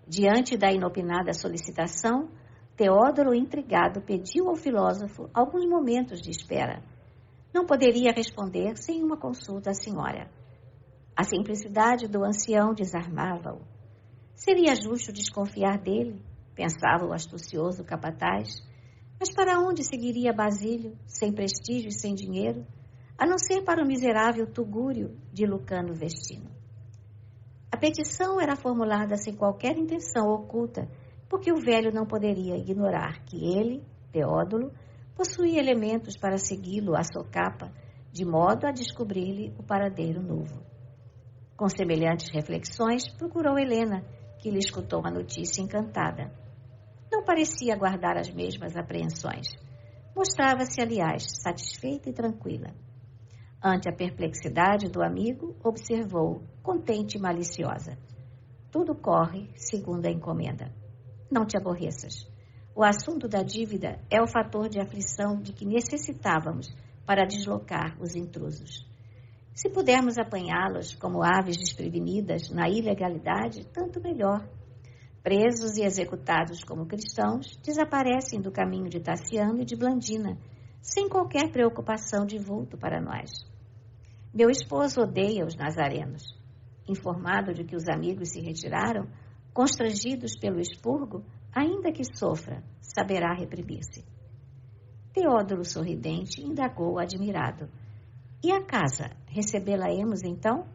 Diante da inopinada solicitação, Teódulo, intrigado, pediu ao filósofo alguns momentos de espera. Não poderia responder sem uma consulta à senhora. A simplicidade do ancião desarmava-o. Seria justo desconfiar dele, pensava o astucioso capataz. Mas para onde seguiria Basílio, sem prestígio e sem dinheiro, a não ser para o miserável tugúrio de Lucano Vestino? A petição era formulada sem qualquer intenção oculta, porque o velho não poderia ignorar que ele, Teódulo, possuía elementos para segui-lo à socapa, de modo a descobrir-lhe o paradeiro novo. Com semelhantes reflexões, procurou Helena, que lhe escutou a notícia encantada. Não parecia guardar as mesmas apreensões. Mostrava-se, aliás, satisfeita e tranquila. Ante a perplexidade do amigo, observou, contente e maliciosa. Tudo corre segundo a encomenda. Não te aborreças. O assunto da dívida é o fator de aflição de que necessitávamos para deslocar os intrusos. Se pudermos apanhá-los como aves desprevenidas na ilegalidade, tanto melhor. Presos e executados como cristãos, desaparecem do caminho de Tassiano e de Blandina, sem qualquer preocupação de vulto para nós. Meu esposo odeia os nazarenos. Informado de que os amigos se retiraram, constrangidos pelo expurgo, ainda que sofra, saberá reprimir-se. Teódulo, sorridente, indagou admirado. E a casa, recebê-la-emos então?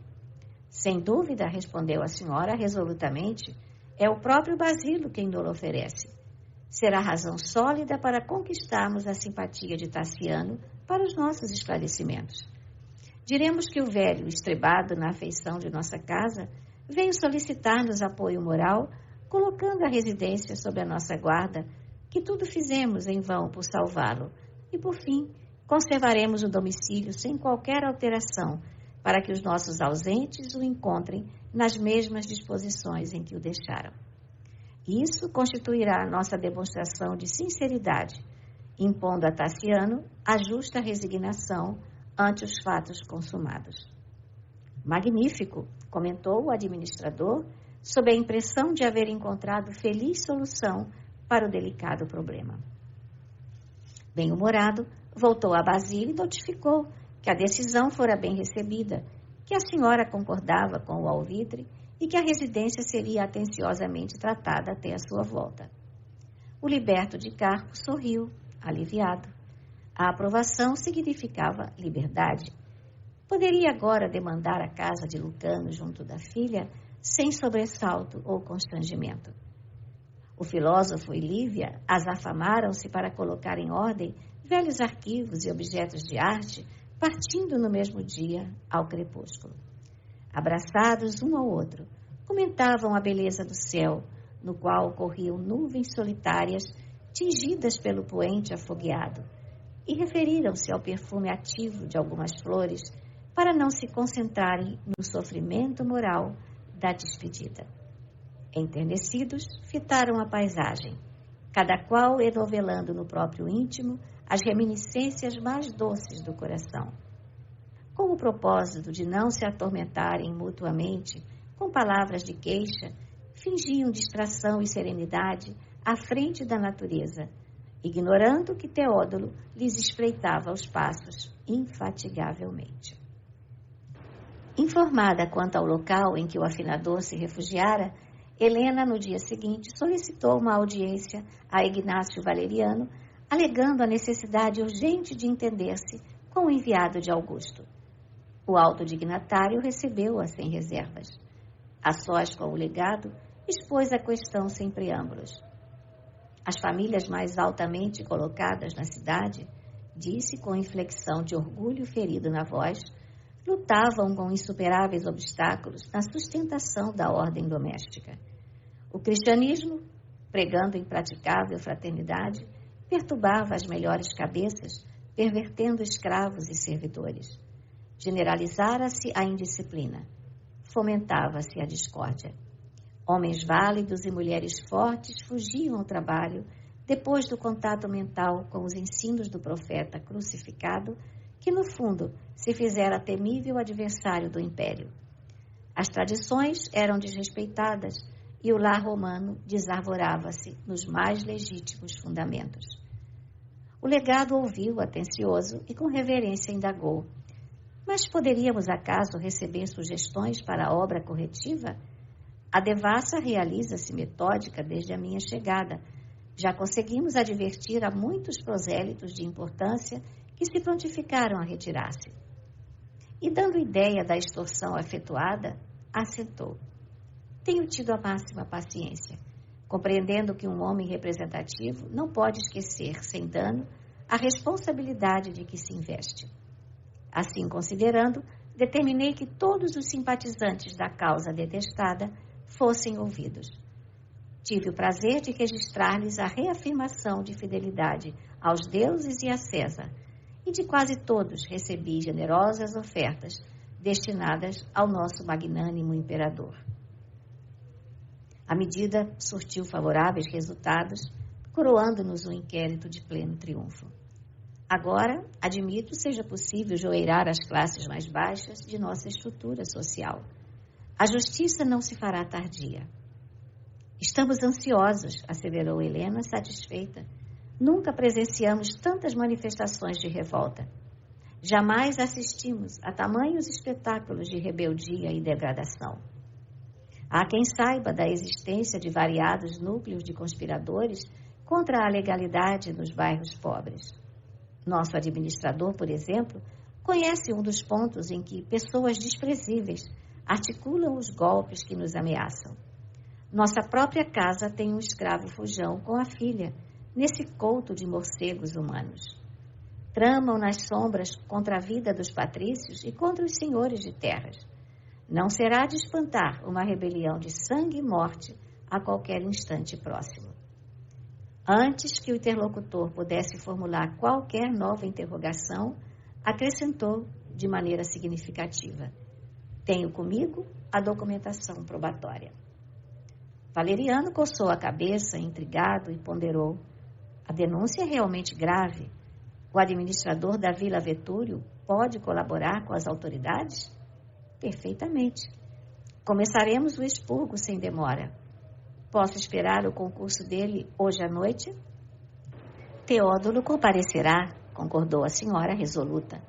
Sem dúvida, respondeu a senhora resolutamente, é o próprio Basílio quem nos oferece. Será razão sólida para conquistarmos a simpatia de Tassiano para os nossos esclarecimentos. Diremos que o velho, estrebado na afeição de nossa casa, veio solicitar-nos apoio moral, colocando a residência sob a nossa guarda, que tudo fizemos em vão por salvá-lo, e, por fim, conservaremos o domicílio sem qualquer alteração, para que os nossos ausentes o encontrem nas mesmas disposições em que o deixaram. Isso constituirá nossa demonstração de sinceridade, impondo a Tassiano a justa resignação ante os fatos consumados. Magnífico, comentou o administrador, sob a impressão de haver encontrado feliz solução para o delicado problema. Bem-humorado, voltou a Basílio e notificou que a decisão fora bem recebida, que a senhora concordava com o alvitre e que a residência seria atenciosamente tratada até a sua volta. O liberto de Carpo sorriu, aliviado. A aprovação significava liberdade. Poderia agora demandar a casa de Lucano junto da filha, sem sobressalto ou constrangimento. O filósofo e Lívia afamaram-se para colocar em ordem velhos arquivos e objetos de arte, partindo no mesmo dia ao crepúsculo. Abraçados um ao outro, comentavam a beleza do céu, no qual corriam nuvens solitárias, tingidas pelo poente afogueado, e referiram-se ao perfume ativo de algumas flores, para não se concentrarem no sofrimento moral da despedida. Enternecidos, fitaram a paisagem, cada qual enovelando no próprio íntimo as reminiscências mais doces do coração. Com o propósito de não se atormentarem mutuamente com palavras de queixa, fingiam distração e serenidade à frente da natureza, ignorando que Teódulo lhes espreitava os passos infatigavelmente. Informada quanto ao local em que o afinador se refugiara, Helena, no dia seguinte, solicitou uma audiência a Ignácio Valeriano, alegando a necessidade urgente de entender-se com o enviado de Augusto. O alto dignatário recebeu-a sem reservas. A sós com o legado, expôs a questão sem preâmbulos. As famílias mais altamente colocadas na cidade, disse com inflexão de orgulho ferido na voz, lutavam com insuperáveis obstáculos na sustentação da ordem doméstica. O cristianismo, pregando impraticável fraternidade, perturbava as melhores cabeças, pervertendo escravos e servidores. Generalizara-se a indisciplina, fomentava-se a discórdia. Homens válidos e mulheres fortes fugiam ao trabalho depois do contato mental com os ensinos do profeta crucificado, que no fundo se fizera temível adversário do império. As tradições eram desrespeitadas e o lar romano desarvorava-se nos mais legítimos fundamentos. O legado ouviu atencioso e com reverência indagou: mas poderíamos acaso receber sugestões para a obra corretiva? A devassa realiza-se metódica desde a minha chegada. Já conseguimos advertir a muitos prosélitos de importância que se prontificaram a retirar-se. E dando ideia da extorsão efetuada, assentou: tenho tido a máxima paciência, compreendendo que um homem representativo não pode esquecer, sem dano, a responsabilidade de que se investe. Assim considerando, determinei que todos os simpatizantes da causa detestada fossem ouvidos. Tive o prazer de registrar-lhes a reafirmação de fidelidade aos deuses e a César, e de quase todos recebi generosas ofertas destinadas ao nosso magnânimo imperador. A medida surtiu favoráveis resultados, coroando-nos um inquérito de pleno triunfo. Agora, admito seja possível joeirar as classes mais baixas de nossa estrutura social. A justiça não se fará tardia. Estamos ansiosos, asseverou Helena, satisfeita. Nunca presenciamos tantas manifestações de revolta. Jamais assistimos a tamanhos espetáculos de rebeldia e degradação. Há quem saiba da existência de variados núcleos de conspiradores contra a legalidade nos bairros pobres. Nosso administrador, por exemplo, conhece um dos pontos em que pessoas desprezíveis articulam os golpes que nos ameaçam. Nossa própria casa tem um escravo fujão com a filha, nesse couto de morcegos humanos. Tramam nas sombras contra a vida dos patrícios e contra os senhores de terras. Não será de espantar uma rebelião de sangue e morte a qualquer instante próximo. Antes que o interlocutor pudesse formular qualquer nova interrogação, acrescentou de maneira significativa: tenho comigo a documentação probatória. Valeriano coçou a cabeça, intrigado, e ponderou: a denúncia é realmente grave. O administrador da Vila Vetúrio pode colaborar com as autoridades? Perfeitamente. Começaremos o expurgo sem demora. Posso esperar o concurso dele hoje à noite? Teódulo comparecerá, concordou a senhora resoluta.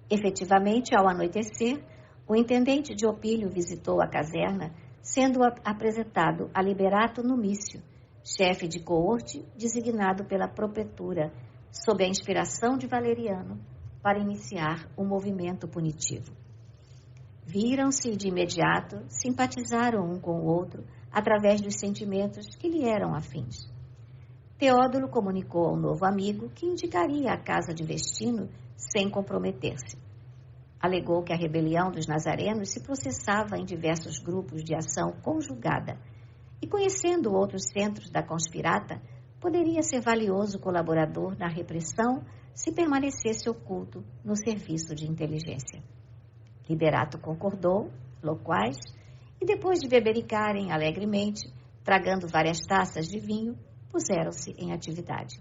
Efetivamente, ao anoitecer, o intendente de Opílio visitou a caserna, sendo apresentado a Liberato Numício, chefe de coorte designado pela propretura, sob a inspiração de Valeriano, para iniciar um movimento punitivo. Viram-se de imediato, simpatizaram um com o outro, através dos sentimentos que lhe eram afins. Teódulo comunicou ao novo amigo que indicaria a casa de Vestino sem comprometer-se. Alegou que a rebelião dos nazarenos se processava em diversos grupos de ação conjugada e, conhecendo outros centros da conspirata, poderia ser valioso colaborador na repressão se permanecesse oculto no serviço de inteligência. Liberato concordou, loquaz, e depois de bebericarem alegremente, tragando várias taças de vinho, puseram-se em atividade.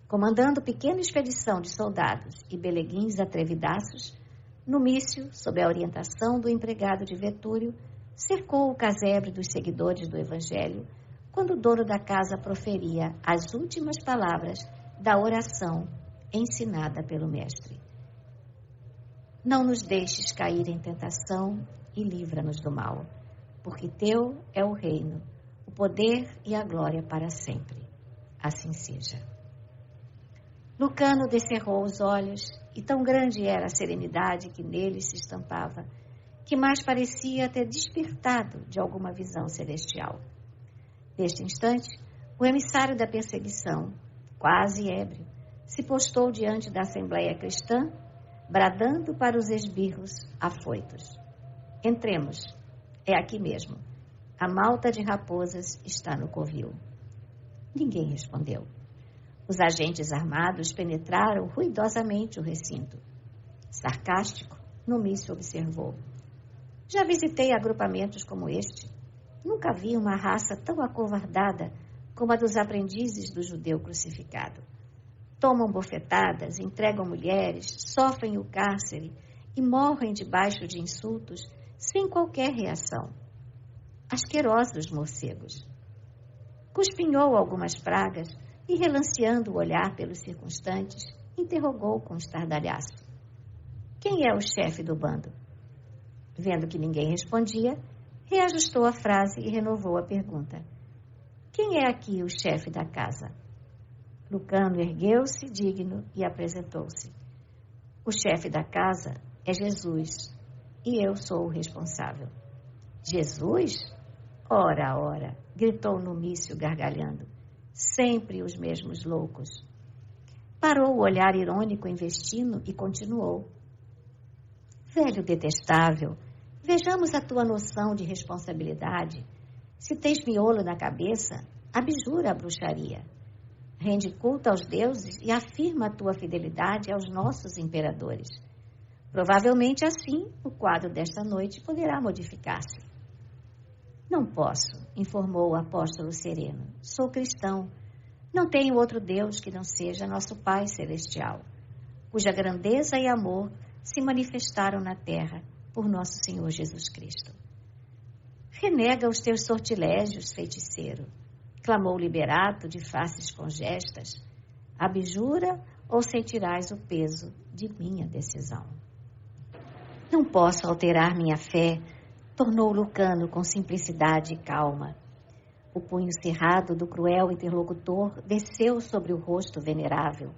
Comandando pequena expedição de soldados e beleguins atrevidaços, Numício, sob a orientação do empregado de Vetúrio, cercou o casebre dos seguidores do Evangelho, quando o dono da casa proferia as últimas palavras da oração ensinada pelo Mestre. Não nos deixes cair em tentação e livra-nos do mal, porque teu é o reino, o poder e a glória para sempre. Assim seja. Lucano descerrou os olhos, e tão grande era a serenidade que neles se estampava, que mais parecia ter despertado de alguma visão celestial. Neste instante, o emissário da perseguição, quase ébrio, se postou diante da Assembleia Cristã, bradando para os esbirros afoitos: entremos, é aqui mesmo. A malta de raposas está no covil. Ninguém respondeu. Os agentes armados penetraram ruidosamente o recinto. Sarcástico, Numício observou: já visitei agrupamentos como este. Nunca vi uma raça tão acovardada como a dos aprendizes do judeu crucificado. Tomam bofetadas, entregam mulheres, sofrem o cárcere e morrem debaixo de insultos sem qualquer reação. Asquerosos morcegos. Cuspinhou algumas pragas e, relanceando o olhar pelos circunstantes, interrogou com estardalhaço: quem é o chefe do bando? Vendo que ninguém respondia, reajustou a frase e renovou a pergunta: quem é aqui o chefe da casa? Lucano ergueu-se digno e apresentou-se: o chefe da casa é Jesus e eu sou o responsável. Jesus? Ora, ora, gritou Numício gargalhando. Sempre os mesmos loucos. Parou o olhar irônico em Vestino e continuou: velho detestável, vejamos a tua noção de responsabilidade. Se tens miolo na cabeça, abjura a bruxaria. Rende culto aos deuses e afirma a tua fidelidade aos nossos imperadores. Provavelmente assim o quadro desta noite poderá modificar-se. Não posso, informou o apóstolo sereno. Sou cristão. Não tenho outro Deus que não seja nosso Pai Celestial, cuja grandeza e amor se manifestaram na terra por nosso Senhor Jesus Cristo. Renega os teus sortilégios, feiticeiro, clamou Liberato de faces congestas. Abjura ou sentirás o peso de minha decisão. Não posso alterar minha fé, tornou Lucano com simplicidade e calma. O punho cerrado do cruel interlocutor desceu sobre o rosto venerável.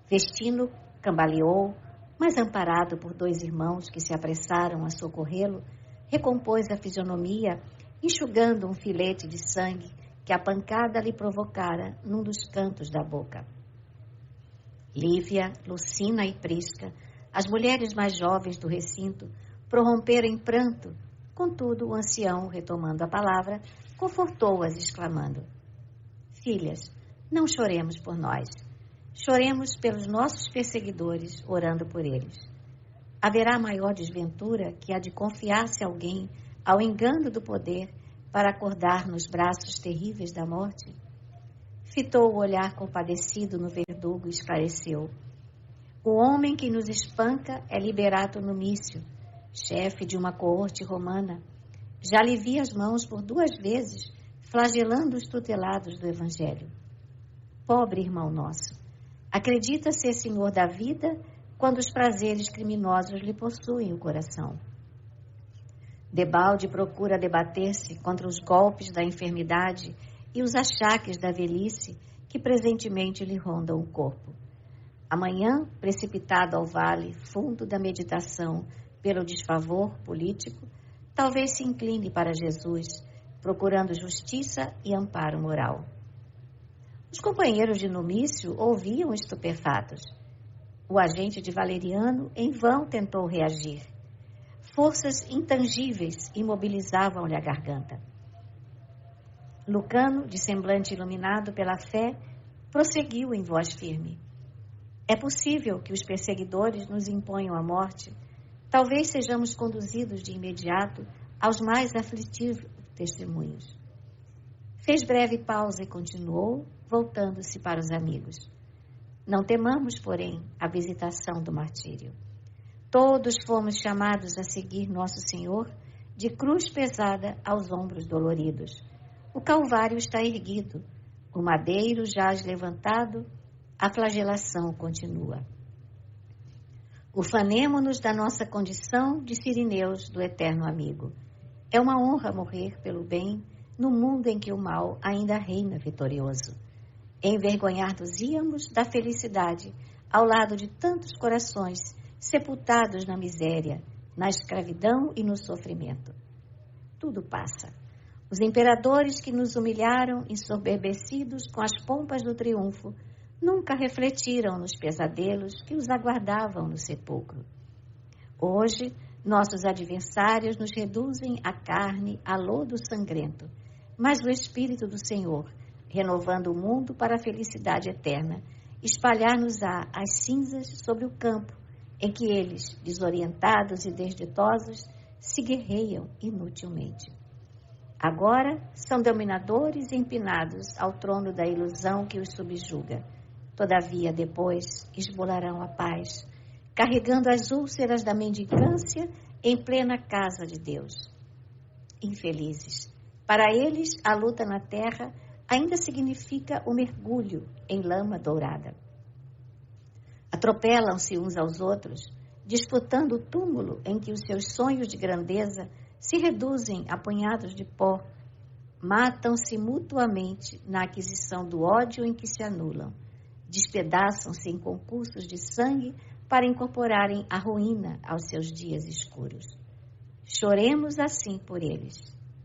Vestino cambaleou, mas amparado por 2 irmãos que se apressaram a socorrê-lo, recompôs a fisionomia, enxugando um filete de sangue que a pancada lhe provocara num dos cantos da boca. Lívia, Lucina e Prisca, as mulheres mais jovens do recinto, prorromperam em pranto. Contudo, o ancião, retomando a palavra, confortou-as, exclamando: Filhas, não choremos por nós. Choremos pelos nossos perseguidores, orando por eles. Haverá maior desventura que a de confiar-se alguém ao engano do poder para acordar nos braços terríveis da morte? Fitou o olhar compadecido no verdugo e esclareceu: O homem que nos espanca é Liberato Numício, chefe de uma coorte romana. Já lhe vi as mãos por 2 vezes, flagelando os tutelados do Evangelho. Pobre irmão nosso, acredita ser senhor da vida quando os prazeres criminosos lhe possuem o coração. Debalde procura debater-se contra os golpes da enfermidade e os achaques da velhice que presentemente lhe rondam o corpo. Amanhã, precipitado ao vale fundo da meditação pelo desfavor político, talvez se incline para Jesus, procurando justiça e amparo moral. Os companheiros de Numício ouviam estupefatos. O agente de Valeriano em vão tentou reagir. Forças intangíveis imobilizavam-lhe a garganta. Lucano, de semblante iluminado pela fé, prosseguiu em voz firme: É possível que os perseguidores nos imponham a morte. Talvez sejamos conduzidos de imediato aos mais aflitivos testemunhos. Fez breve pausa e continuou, voltando-se para os amigos: Não temamos, porém, a visitação do martírio. Todos fomos chamados a seguir Nosso Senhor de cruz pesada aos ombros doloridos. O Calvário está erguido, o madeiro jaz levantado, a flagelação continua. Ufanemo-nos da nossa condição de sirineus do eterno amigo. É uma honra morrer pelo bem no mundo em que o mal ainda reina vitorioso. Envergonhar-nos-íamos da felicidade ao lado de tantos corações sepultados na miséria, na escravidão e no sofrimento. Tudo passa. Os imperadores que nos humilharam, ensoberbecidos com as pompas do triunfo, nunca refletiram nos pesadelos que os aguardavam no sepulcro. Hoje, nossos adversários nos reduzem a carne, a lodo sangrento, mas o Espírito do Senhor, renovando o mundo para a felicidade eterna, espalhar-nos-á as cinzas sobre o campo em que eles, desorientados e desditosos, se guerreiam inutilmente. Agora são dominadores empinados ao trono da ilusão que os subjuga. Todavia, depois, esbolarão a paz, carregando as úlceras da mendicância em plena casa de Deus. Infelizes, para eles a luta na terra ainda significa o mergulho em lama dourada. Atropelam-se uns aos outros, disputando o túmulo em que os seus sonhos de grandeza se reduzem a punhados de pó. Matam-se mutuamente na aquisição do ódio em que se anulam. Despedaçam-se em concursos de sangue para incorporarem a ruína aos seus dias escuros. Choremos assim por eles,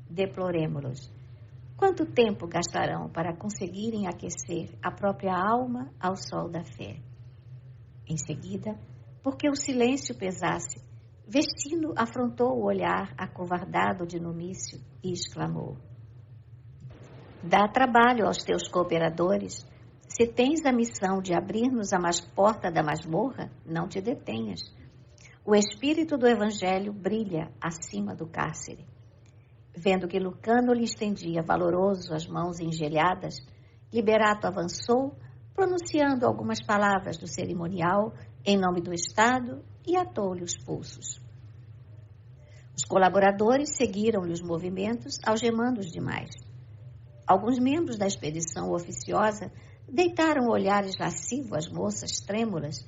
deploremo-los. Quanto tempo gastarão para conseguirem aquecer a própria alma ao sol da fé? Em seguida, porque o silêncio pesasse, Vestino afrontou o olhar acovardado de Numício e exclamou: Dá trabalho aos teus cooperadores. Se tens a missão de abrir-nos a porta da masmorra, não te detenhas. O espírito do Evangelho brilha acima do cárcere. Vendo que Lucano lhe estendia valoroso as mãos engelhadas, Liberato avançou, pronunciando algumas palavras do cerimonial em nome do Estado e atou-lhe os pulsos. Os colaboradores seguiram-lhe os movimentos, algemando-os demais. Alguns membros da expedição oficiosa deitaram olhares lascivos às moças trêmulas,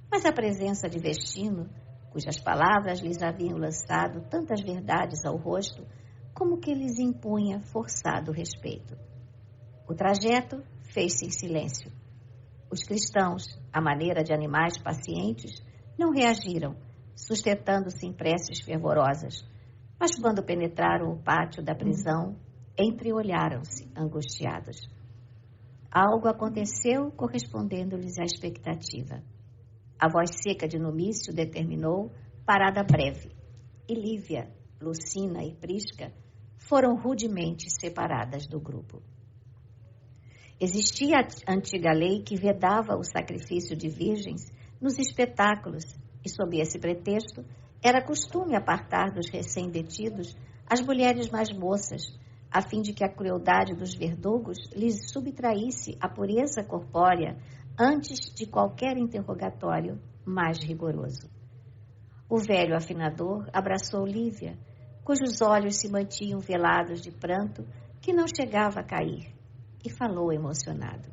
mas a presença de Vestino, cujas palavras lhes haviam lançado tantas verdades ao rosto, como que lhes impunha forçado respeito. O trajeto fez-se em silêncio. Os cristãos, à maneira de animais pacientes, não reagiram, sustentando-se em preces fervorosas, mas quando penetraram o pátio da prisão, entreolharam-se angustiados. Algo aconteceu correspondendo-lhes à expectativa. A voz seca de Numício determinou parada breve, e Lívia, Lucina e Prisca foram rudemente separadas do grupo. Existia a antiga lei que vedava o sacrifício de virgens nos espetáculos e, sob esse pretexto, era costume apartar dos recém-detidos as mulheres mais moças, a fim de que a crueldade dos verdugos lhes subtraísse a pureza corpórea antes de qualquer interrogatório mais rigoroso. O velho afinador abraçou Lívia, cujos olhos se mantinham velados de pranto que não chegava a cair, e falou emocionado: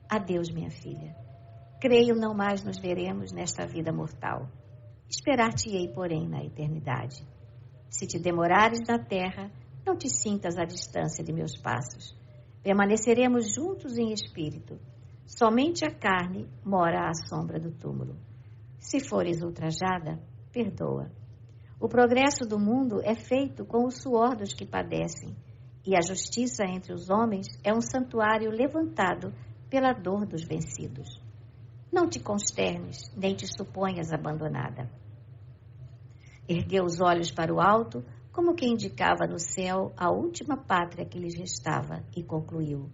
Adeus, minha filha. Creio não mais nos veremos nesta vida mortal. Esperar-te-ei, porém, na eternidade. Se te demorares na terra, não te sintas à distância de meus passos. Permaneceremos juntos em espírito. Somente a carne mora à sombra do túmulo. Se fores ultrajada, perdoa. O progresso do mundo é feito com o suor dos que padecem, e a justiça entre os homens é um santuário levantado pela dor dos vencidos. Não te consternes, nem te suponhas abandonada. Ergueu os olhos para o alto, como quem indicava no céu a última pátria que lhes restava, e concluiu: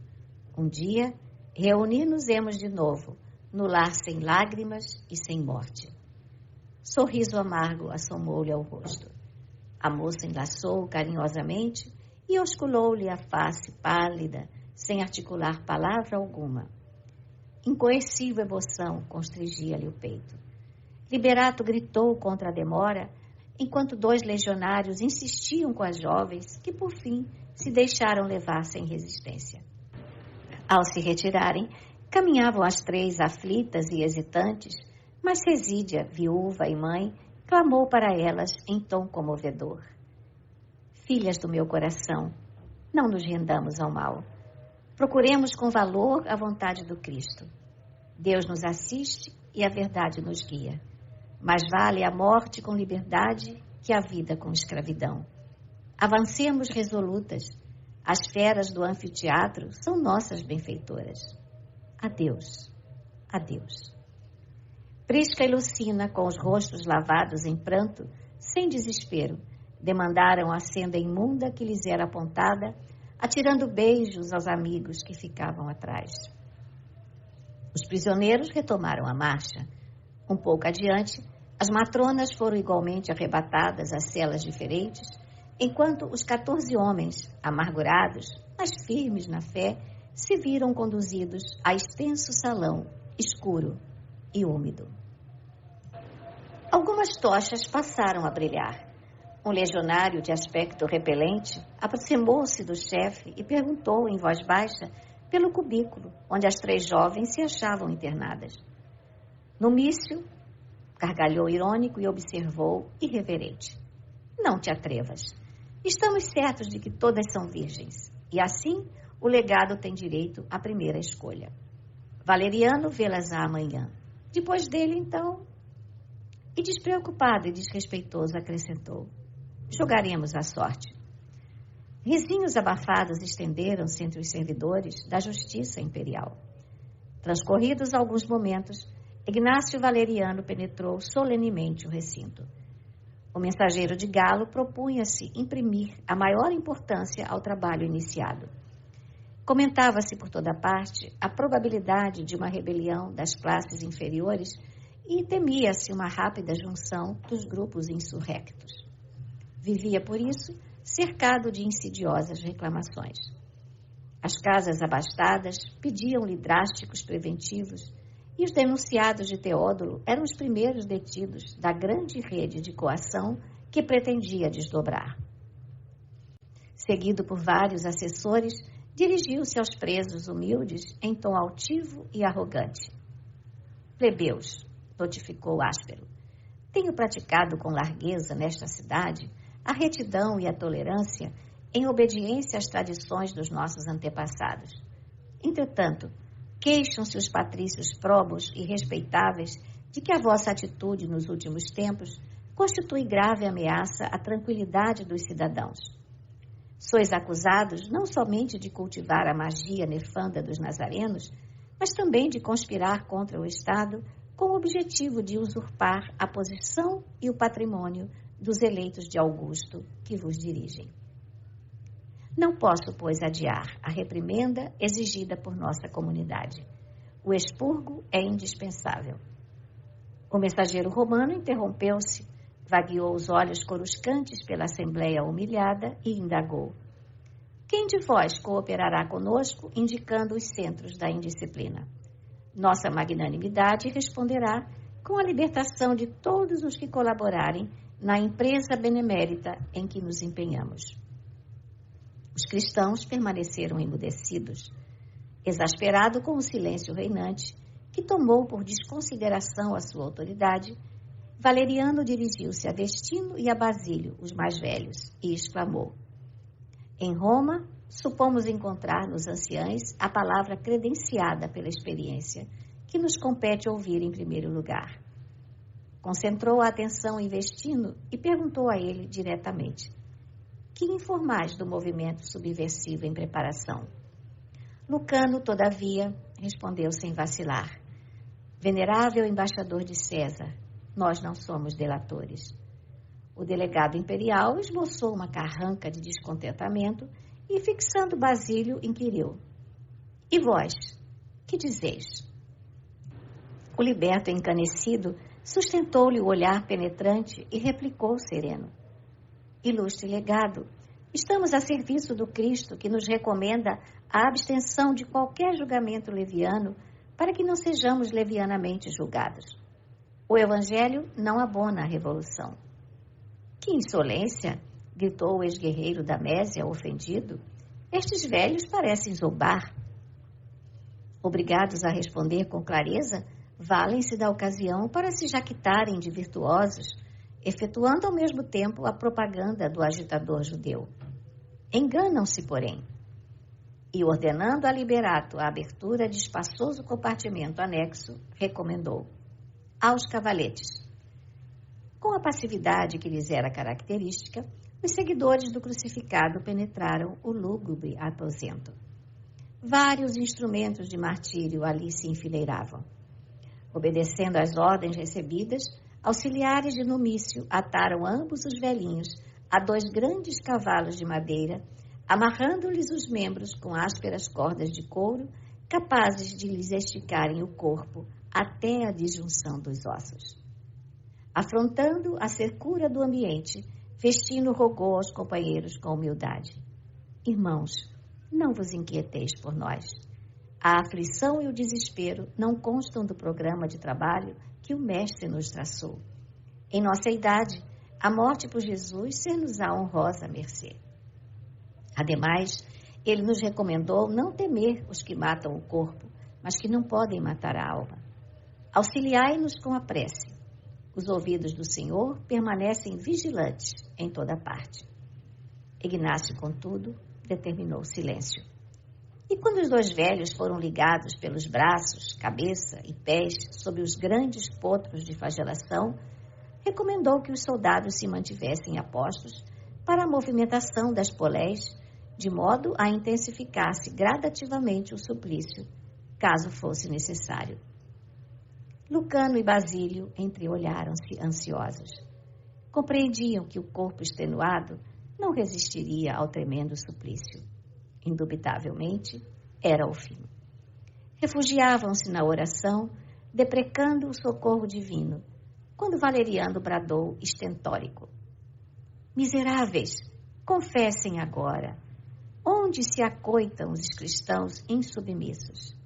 Um dia, reunir-nos-emos de novo, no lar sem lágrimas e sem morte. Sorriso amargo assomou-lhe ao rosto. A moça enlaçou-o carinhosamente e osculou-lhe a face pálida, sem articular palavra alguma. Incoercível emoção constrangia-lhe o peito. Liberato gritou contra a demora, enquanto 2 legionários insistiam com as jovens, que por fim se deixaram levar sem resistência. Ao se retirarem, caminhavam as 3 aflitas e hesitantes, mas Resídia, viúva e mãe, clamou para elas em tom comovedor: Filhas do meu coração, não nos rendamos ao mal. Procuremos com valor a vontade do Cristo. Deus nos assiste e a verdade nos guia. Mais vale a morte com liberdade que a vida com escravidão. Avancemos resolutas. As feras do anfiteatro são nossas benfeitoras. Adeus, adeus. Prisca e Lucina, com os rostos lavados em pranto, sem desespero, demandaram a senda imunda que lhes era apontada, atirando beijos aos amigos que ficavam atrás. Os prisioneiros retomaram a marcha. Um pouco adiante, as matronas foram igualmente arrebatadas a celas diferentes, enquanto os 14 homens, amargurados, mas firmes na fé, se viram conduzidos a extenso salão, escuro e úmido. Algumas tochas passaram a brilhar. Um legionário de aspecto repelente aproximou-se do chefe e perguntou em voz baixa pelo cubículo onde as 3 jovens se achavam internadas. Numício gargalhou irônico e observou irreverente: Não te atrevas. Estamos certos de que todas são virgens, e assim o legado tem direito à primeira escolha. Valeriano vê-las amanhã. Depois dele, então... E despreocupado e desrespeitoso acrescentou: Jogaremos a sorte. Risinhos abafados estenderam-se entre os servidores da Justiça Imperial. Transcorridos alguns momentos, Ignácio Valeriano penetrou solenemente o recinto. O mensageiro de Galo propunha-se imprimir a maior importância ao trabalho iniciado. Comentava-se por toda parte a probabilidade de uma rebelião das classes inferiores e temia-se uma rápida junção dos grupos insurrectos. Vivia, por isso, cercado de insidiosas reclamações. As casas abastadas pediam-lhe drásticos preventivos e os denunciados de Teódulo eram os primeiros detidos da grande rede de coação que pretendia desdobrar. Seguido por vários assessores, dirigiu-se aos presos humildes em tom altivo e arrogante. Plebeus, notificou áspero, Tenho praticado com largueza nesta cidade a retidão e a tolerância em obediência às tradições dos nossos antepassados. Entretanto, queixam-se os patrícios probos e respeitáveis de que a vossa atitude nos últimos tempos constitui grave ameaça à tranquilidade dos cidadãos. Sois acusados não somente de cultivar a magia nefanda dos nazarenos, mas também de conspirar contra o Estado com o objetivo de usurpar a posição e o patrimônio dos eleitos de Augusto que vos dirigem. Não posso, pois, adiar a reprimenda exigida por nossa comunidade. O expurgo é indispensável. O mensageiro romano interrompeu-se, vagueou os olhos coruscantes pela assembleia humilhada e indagou: quem de vós cooperará conosco, indicando os centros da indisciplina? Nossa magnanimidade responderá com a libertação de todos os que colaborarem na empresa benemérita em que nos empenhamos. Os cristãos permaneceram emudecidos, exasperado com o silêncio reinante, que tomou por desconsideração a sua autoridade. Valeriano dirigiu-se a Vestino e a Basílio, os mais velhos, e exclamou: em Roma, supomos encontrar nos anciães a palavra credenciada pela experiência, que nos compete ouvir em primeiro lugar. Concentrou a atenção em Vestino e perguntou a ele diretamente: que informais do movimento subversivo em preparação? Lucano, todavia, respondeu sem vacilar: venerável embaixador de César, nós não somos delatores. O delegado imperial esboçou uma carranca de descontentamento e, fixando Basílio, inquiriu: e vós, que dizeis? O liberto encanecido sustentou-lhe o olhar penetrante e replicou sereno: ilustre legado, estamos a serviço do Cristo, que nos recomenda a abstenção de qualquer julgamento leviano para que não sejamos levianamente julgados. O Evangelho não abona a revolução. Que insolência! Gritou o ex-guerreiro da Mésia, ofendido. Estes velhos parecem zombar. Obrigados a responder com clareza, valem-se da ocasião para se jactarem de virtuosos, efetuando ao mesmo tempo a propaganda do agitador judeu. Enganam-se, porém. E, ordenando a Liberato a abertura de espaçoso compartimento anexo, recomendou: aos cavaletes. Com a passividade que lhes era característica, os seguidores do crucificado penetraram o lúgubre aposento. Vários instrumentos de martírio ali se enfileiravam. Obedecendo às ordens recebidas, auxiliares de Numício ataram ambos os velhinhos a 2 grandes cavalos de madeira, amarrando-lhes os membros com ásperas cordas de couro, capazes de lhes esticarem o corpo até a disjunção dos ossos. Afrontando a secura do ambiente, Vestino rogou aos companheiros com humildade: irmãos, não vos inquieteis por nós. A aflição e o desespero não constam do programa de trabalho que o Mestre nos traçou. Em nossa idade, a morte por Jesus ser-nos-á honrosa mercê. Ademais, ele nos recomendou não temer os que matam o corpo, mas que não podem matar a alma. Auxiliai-nos com a prece. Os ouvidos do Senhor permanecem vigilantes em toda parte. Ignácio, contudo, determinou silêncio. E quando os 2 velhos foram ligados pelos braços, cabeça e pés sob os grandes potros de flagelação, recomendou que os soldados se mantivessem apostos para a movimentação das polés, de modo a intensificar-se gradativamente o suplício, caso fosse necessário. Lucano e Basílio entreolharam-se ansiosos. Compreendiam que o corpo extenuado não resistiria ao tremendo suplício. Indubitavelmente, era o fim. Refugiavam-se na oração, deprecando o socorro divino, quando Valeriano bradou estentórico: miseráveis, confessem agora, onde se acoitam os cristãos insubmissos?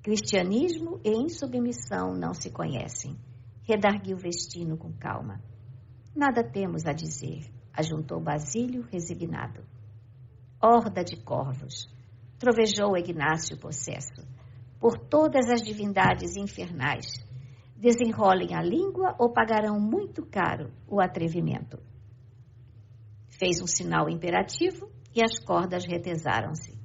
Cristianismo e insubmissão não se conhecem, redarguiu Vestino com calma. Nada temos a dizer, ajuntou Basílio resignado. Horda de corvos, trovejou Ignácio possesso, por todas as divindades infernais, Desenrolem a língua ou pagarão muito caro o atrevimento. Fez um sinal imperativo e as cordas retesaram-se.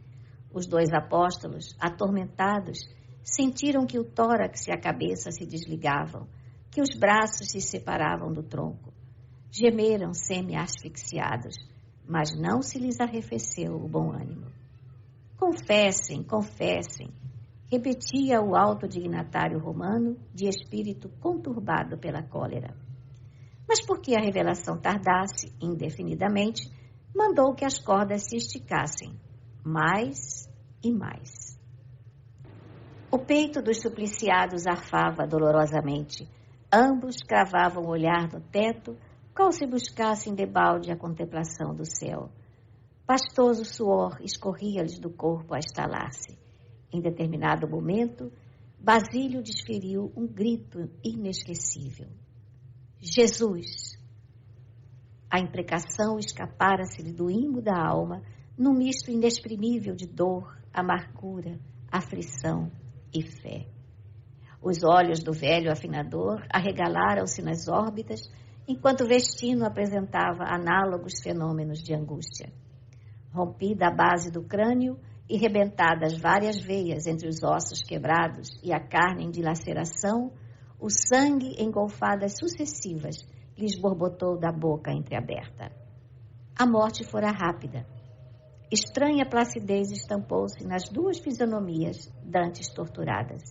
Os 2 apóstolos, atormentados, sentiram que o tórax e a cabeça se desligavam, que os braços se separavam do tronco. Gemeram semi-asfixiados, mas não se lhes arrefeceu o bom ânimo. Confessem, confessem, repetia o alto dignatário romano, de espírito conturbado pela cólera. Mas porque a revelação tardasse indefinidamente, mandou que as cordas se esticassem, mais e mais. O peito dos supliciados arfava dolorosamente. Ambos cravavam o olhar no teto, qual se buscassem debalde a contemplação do céu. Pastoso suor escorria-lhes do corpo a estalar-se. Em determinado momento, Basílio desferiu um grito inesquecível. Jesus! A imprecação escapara-se-lhe do imo da alma, num misto inexprimível de dor, amargura, aflição e fé. Os olhos do velho afinador arregalaram-se nas órbitas, enquanto Vestino apresentava análogos fenômenos de angústia. Rompida a base do crânio e rebentadas várias veias entre os ossos quebrados e a carne em dilaceração, o sangue em golfadas sucessivas lhes borbotou da boca entreaberta. A morte fora rápida. Estranha placidez estampou-se nas 2 fisionomias dantes torturadas.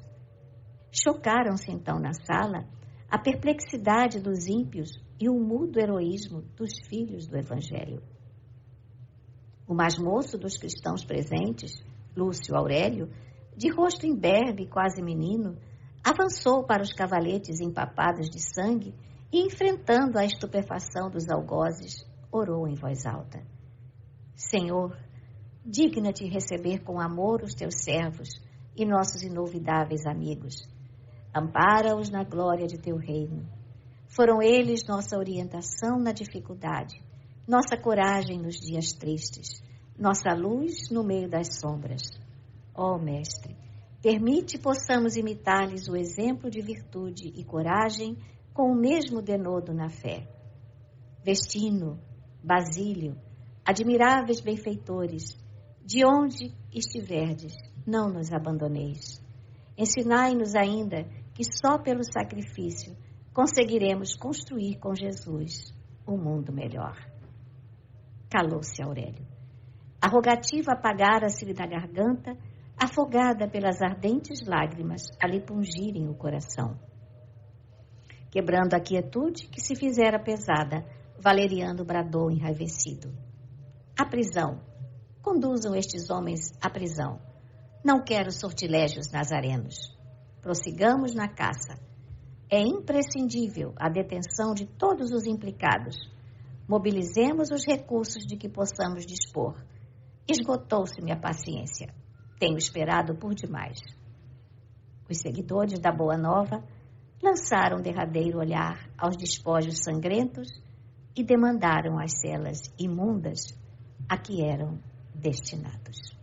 Chocaram-se então na sala a perplexidade dos ímpios e o mudo heroísmo dos filhos do Evangelho. O mais moço dos cristãos presentes, Lúcio Aurélio, de rosto imberbe e quase menino, avançou para os cavaletes empapados de sangue e, enfrentando a estupefação dos algozes, orou em voz alta. Senhor, digna-te receber com amor os teus servos e nossos inolvidáveis amigos. Ampara-os na glória de teu reino. Foram eles nossa orientação na dificuldade, nossa coragem nos dias tristes, nossa luz no meio das sombras. Ó Mestre, permite possamos imitar-lhes o exemplo de virtude e coragem com o mesmo denodo na fé. Vestino, Basílio, admiráveis benfeitores, de onde estiverdes, não nos abandoneis. Ensinai-nos ainda que só pelo sacrifício conseguiremos construir com Jesus um mundo melhor. Calou-se Aurélio. A rogativa apagara-se-lhe na garganta, afogada pelas ardentes lágrimas a lhe pungirem o coração. Quebrando a quietude que se fizera pesada, Valeriano bradou enraivecido. A prisão! Conduzam estes homens à prisão. Não quero sortilégios nazarenos. Prossigamos na caça. É imprescindível a detenção de todos os implicados. Mobilizemos os recursos de que possamos dispor. Esgotou-se-me a paciência. Tenho esperado por demais. Os seguidores da Boa Nova lançaram um derradeiro olhar aos despojos sangrentos e demandaram as celas imundas a que eram destinados.